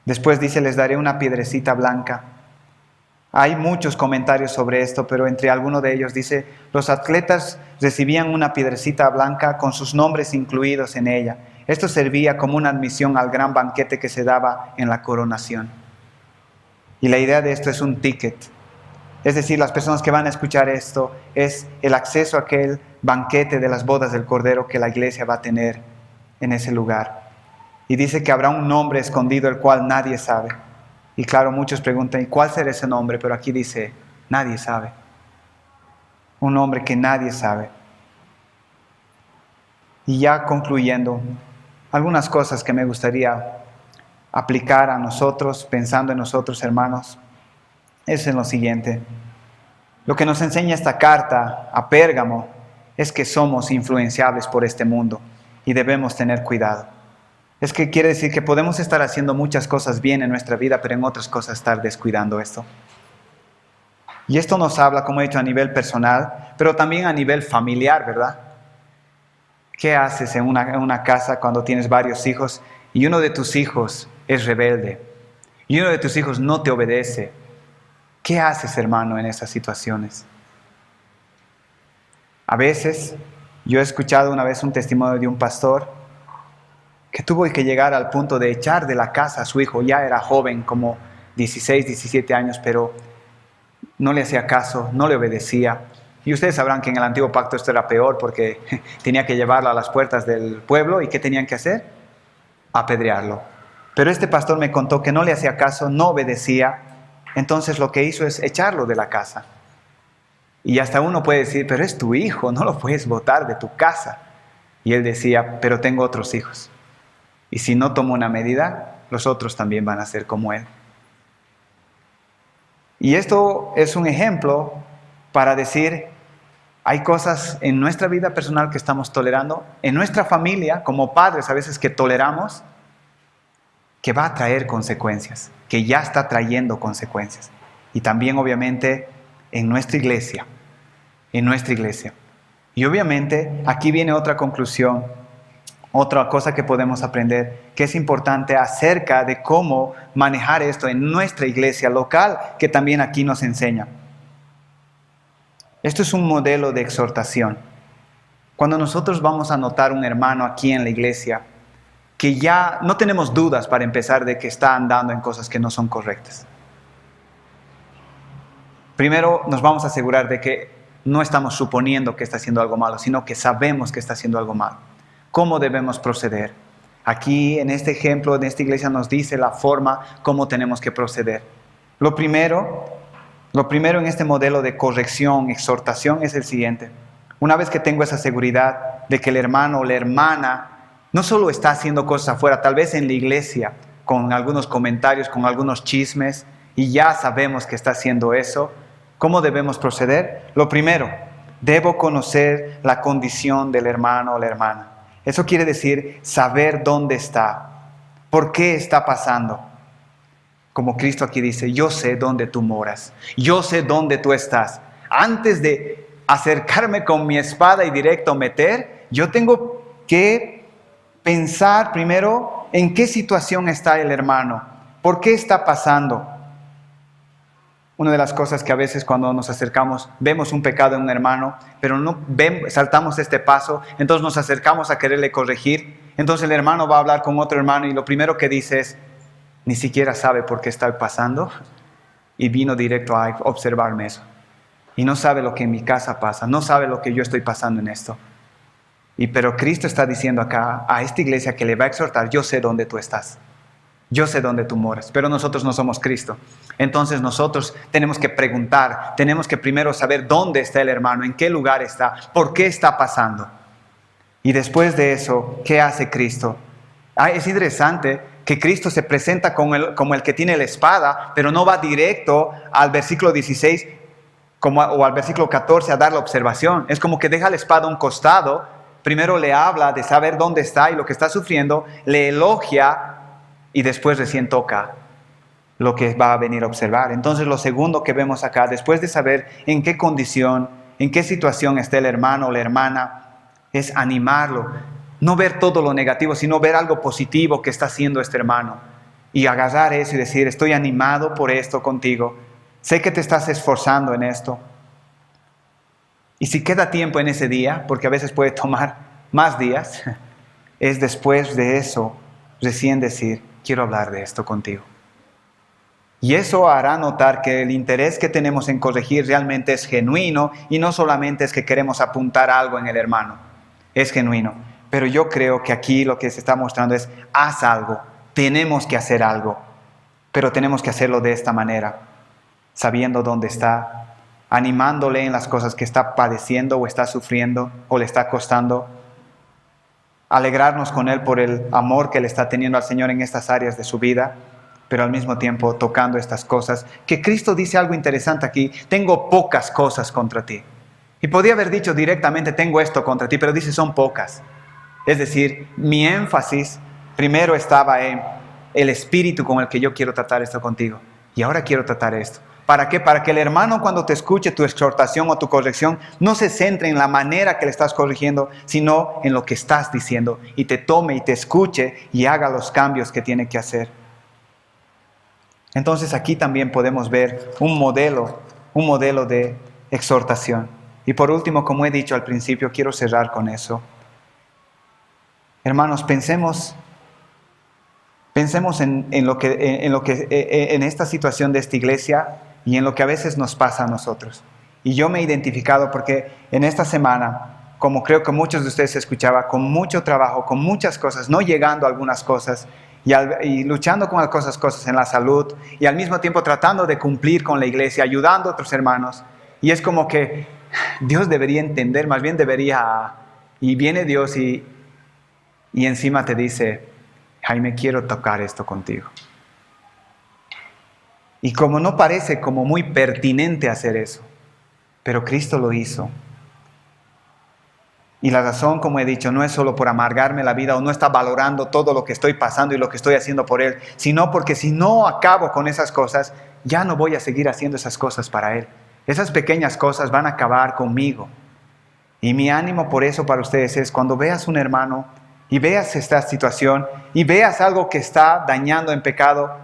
Después dice, les daré una piedrecita blanca. Hay muchos comentarios sobre esto, pero entre algunos de ellos dice, los atletas recibían una piedrecita blanca con sus nombres incluidos en ella. Esto servía como una admisión al gran banquete que se daba en la coronación. Y la idea de esto es un ticket. Es decir, las personas que van a escuchar esto es el acceso a aquel banquete de las bodas del Cordero que la iglesia va a tener en ese lugar. Y dice que habrá un nombre escondido el cual nadie sabe. Y claro, muchos preguntan, ¿y cuál será ese nombre? Pero aquí dice, nadie sabe. Un nombre que nadie sabe. Y ya concluyendo, algunas cosas que me gustaría aplicar a nosotros, pensando en nosotros, hermanos, es en lo siguiente. Lo que nos enseña esta carta a Pérgamo es que somos influenciables por este mundo y debemos tener cuidado. Es que quiere decir que podemos estar haciendo muchas cosas bien en nuestra vida, pero en otras cosas estar descuidando esto. Y esto nos habla, como he dicho, a nivel personal, pero también a nivel familiar, ¿verdad? ¿Qué haces en una casa cuando tienes varios hijos y uno de tus hijos es rebelde y uno de tus hijos no te obedece? ¿Qué haces, hermano, en esas situaciones? A veces, yo he escuchado una vez un testimonio de un pastor que tuvo que llegar al punto de echar de la casa a su hijo. Ya era joven, como 16, 17 años, pero no le hacía caso, no le obedecía. Y ustedes sabrán que en el antiguo pacto esto era peor porque tenía que llevarlo a las puertas del pueblo. ¿Y qué tenían que hacer? Apedrearlo. Pero este pastor me contó que no le hacía caso, no obedecía. Entonces lo que hizo es echarlo de la casa. Y hasta uno puede decir, pero es tu hijo, no lo puedes botar de tu casa. Y él decía, pero tengo otros hijos. Y si no tomo una medida, los otros también van a ser como él. Y esto es un ejemplo para decir, hay cosas en nuestra vida personal que estamos tolerando, en nuestra familia, como padres a veces que toleramos, que va a traer consecuencias, que ya está trayendo consecuencias. Y también obviamente en nuestra iglesia, Y obviamente aquí viene otra conclusión, otra cosa que podemos aprender, que es importante acerca de cómo manejar esto en nuestra iglesia local, que también aquí nos enseña. Esto es un modelo de exhortación. Cuando nosotros vamos a notar un hermano aquí en la iglesia, que ya no tenemos dudas para empezar de que está andando en cosas que no son correctas. Primero nos vamos a asegurar de que no estamos suponiendo que está haciendo algo malo, sino que sabemos que está haciendo algo malo. ¿Cómo debemos proceder? Aquí en este ejemplo, en esta iglesia nos dice la forma cómo tenemos que proceder. Lo primero en este modelo de corrección, exhortación es el siguiente. Una vez que tengo esa seguridad de que el hermano o la hermana no solo está haciendo cosas afuera, tal vez en la iglesia, con algunos comentarios, con algunos chismes, y ya sabemos que está haciendo eso, ¿cómo debemos proceder? Lo primero, debo conocer la condición del hermano o la hermana. Eso quiere decir saber dónde está, por qué está pasando. Como Cristo aquí dice, yo sé dónde tú moras, yo sé dónde tú estás. Antes de acercarme con mi espada y directo meter, yo tengo que pensar primero en qué situación está el hermano, por qué está pasando. Una de las cosas que a veces cuando nos acercamos, vemos un pecado en un hermano, pero no saltamos este paso, entonces nos acercamos a quererle corregir, entonces el hermano va a hablar con otro hermano y lo primero que dice es, ni siquiera sabe por qué está pasando y vino directo a observarme eso. Y no sabe lo que en mi casa pasa, no sabe lo que yo estoy pasando en esto. Pero Cristo está diciendo acá a esta iglesia que le va a exhortar, yo sé dónde tú estás. Yo sé dónde tú moras, pero nosotros no somos Cristo. Entonces nosotros tenemos que preguntar, tenemos que primero saber dónde está el hermano, en qué lugar está, por qué está pasando. Y después de eso, ¿qué hace Cristo? Es interesante que Cristo se presenta como el que tiene la espada, pero no va directo al versículo 16 o al versículo 14 a dar la observación. Es como que deja la espada a un costado, primero le habla de saber dónde está y lo que está sufriendo, le elogia y después recién toca lo que va a venir a observar. Entonces lo segundo que vemos acá, después de saber en qué condición, en qué situación está el hermano o la hermana, es animarlo. No ver todo lo negativo, sino ver algo positivo que está haciendo este hermano. Y agarrar eso y decir, estoy animado por esto contigo. Sé que te estás esforzando en esto. Y si queda tiempo en ese día, porque a veces puede tomar más días, es después de eso recién decir, quiero hablar de esto contigo. Y eso hará notar que el interés que tenemos en corregir realmente es genuino y no solamente es que queremos apuntar algo en el hermano. Es genuino. Pero yo creo que aquí lo que se está mostrando es, haz algo, tenemos que hacer algo, pero tenemos que hacerlo de esta manera, sabiendo dónde está, animándole en las cosas que está padeciendo o está sufriendo o le está costando, alegrarnos con él por el amor que le está teniendo al Señor en estas áreas de su vida, pero al mismo tiempo tocando estas cosas, que Cristo dice algo interesante aquí, tengo pocas cosas contra ti. Y podía haber dicho directamente, tengo esto contra ti, pero dice, son pocas. Es decir, mi énfasis primero estaba en el espíritu con el que yo quiero tratar esto contigo. Y ahora quiero tratar esto. ¿Para qué? Para que el hermano cuando te escuche tu exhortación o tu corrección no se centre en la manera que le estás corrigiendo, sino en lo que estás diciendo. Y te tome y te escuche y haga los cambios que tiene que hacer. Entonces aquí también podemos ver un modelo de exhortación. Y por último, como he dicho al principio, quiero cerrar con eso. Hermanos, pensemos en esta situación de esta iglesia y en lo que a veces nos pasa a nosotros. Y yo me he identificado porque en esta semana, como creo que muchos de ustedes escuchaban, con mucho trabajo, con muchas cosas, no llegando a algunas cosas, y luchando con algunas cosas en la salud, y al mismo tiempo tratando de cumplir con la iglesia, ayudando a otros hermanos. Y es como que Dios debería entender, más bien debería, y viene Dios y encima te dice, Jaime, quiero tocar esto contigo. Y como no parece como muy pertinente hacer eso, pero Cristo lo hizo. Y la razón, como he dicho, no es solo por amargarme la vida o no está valorando todo lo que estoy pasando y lo que estoy haciendo por Él, sino porque si no acabo con esas cosas, ya no voy a seguir haciendo esas cosas para Él. Esas pequeñas cosas van a acabar conmigo. Y mi ánimo por eso para ustedes es cuando veas un hermano y veas esta situación y veas algo que está dañando en pecado,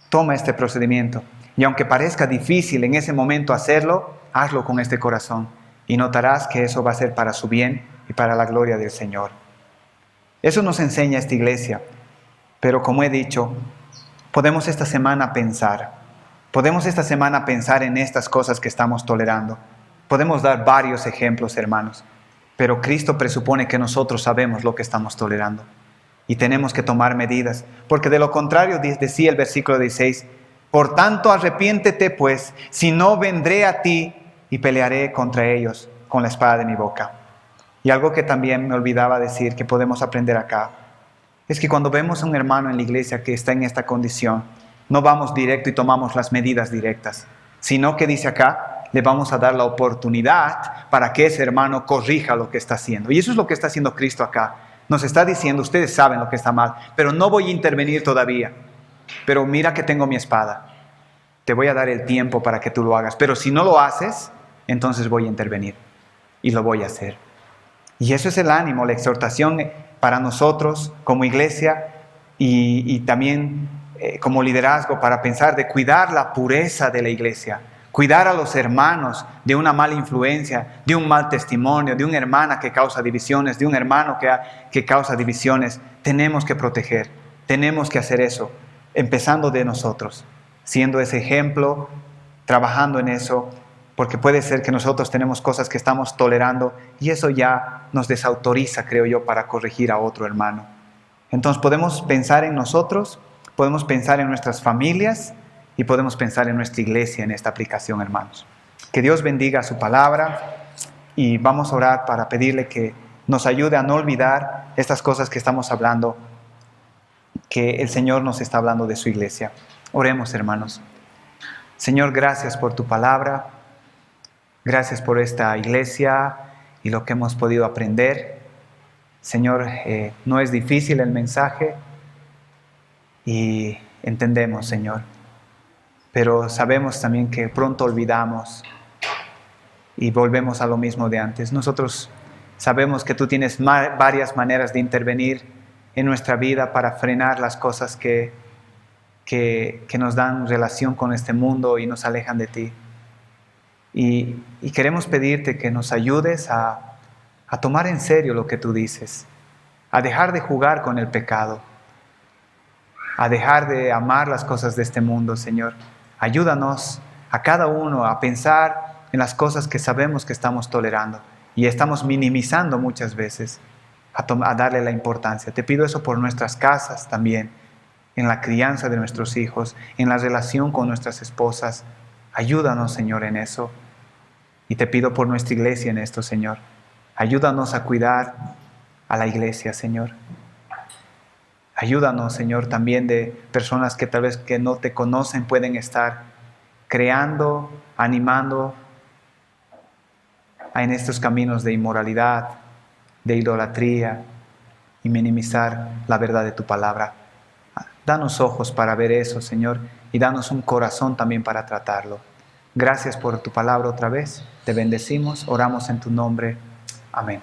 toma este procedimiento. Y aunque parezca difícil en ese momento hacerlo, hazlo con este corazón. Y notarás que eso va a ser para su bien y para la gloria del Señor. Eso nos enseña esta iglesia. Pero como he dicho, podemos esta semana pensar en estas cosas que estamos tolerando. Podemos dar varios ejemplos, hermanos. Pero Cristo presupone que nosotros sabemos lo que estamos tolerando. Y tenemos que tomar medidas. Porque de lo contrario, decía el versículo 16, por tanto arrepiéntete pues, si no vendré a ti y pelearé contra ellos con la espada de mi boca. Y algo que también me olvidaba decir, que podemos aprender acá, es que cuando vemos a un hermano en la iglesia que está en esta condición, no vamos directo y tomamos las medidas directas, sino que dice acá, le vamos a dar la oportunidad para que ese hermano corrija lo que está haciendo. Y eso es lo que está haciendo Cristo acá. Nos está diciendo, ustedes saben lo que está mal, pero no voy a intervenir todavía. Pero mira que tengo mi espada. Te voy a dar el tiempo para que tú lo hagas. Pero si no lo haces, entonces voy a intervenir. Y lo voy a hacer. Y eso es el ánimo, la exhortación para nosotros como iglesia y también como liderazgo para pensar de cuidar la pureza de la iglesia. Cuidar a los hermanos de una mala influencia, de un mal testimonio, de una hermana que causa divisiones, de un hermano que causa divisiones. Tenemos que proteger, tenemos que hacer eso, empezando de nosotros, siendo ese ejemplo, trabajando en eso, porque puede ser que nosotros tenemos cosas que estamos tolerando y eso ya nos desautoriza, creo yo, para corregir a otro hermano. Entonces podemos pensar en nosotros, podemos pensar en nuestras familias, y podemos pensar en nuestra iglesia en esta aplicación, hermanos. Que Dios bendiga su palabra y vamos a orar para pedirle que nos ayude a no olvidar estas cosas que estamos hablando, que el Señor nos está hablando de su iglesia. Oremos, hermanos. Señor, gracias por tu palabra. Gracias por esta iglesia y lo que hemos podido aprender. Señor, no es difícil el mensaje y entendemos, Señor. Pero sabemos también que pronto olvidamos y volvemos a lo mismo de antes. Nosotros sabemos que tú tienes varias maneras de intervenir en nuestra vida para frenar las cosas que nos dan relación con este mundo y nos alejan de ti. Y queremos pedirte que nos ayudes a tomar en serio lo que tú dices, a dejar de jugar con el pecado, a dejar de amar las cosas de este mundo, Señor. Ayúdanos a cada uno a pensar en las cosas que sabemos que estamos tolerando y estamos minimizando muchas veces, a darle la importancia. Te pido eso por nuestras casas también, en la crianza de nuestros hijos, en la relación con nuestras esposas. Ayúdanos, Señor, en eso. Y te pido por nuestra iglesia en esto, Señor. Ayúdanos a cuidar a la iglesia, Señor. Ayúdanos, Señor, también de personas que tal vez que no te conocen pueden estar creando, animando en estos caminos de inmoralidad, de idolatría y minimizar la verdad de tu palabra. Danos ojos para ver eso, Señor, y danos un corazón también para tratarlo. Gracias por tu palabra otra vez. Te bendecimos, oramos en tu nombre. Amén.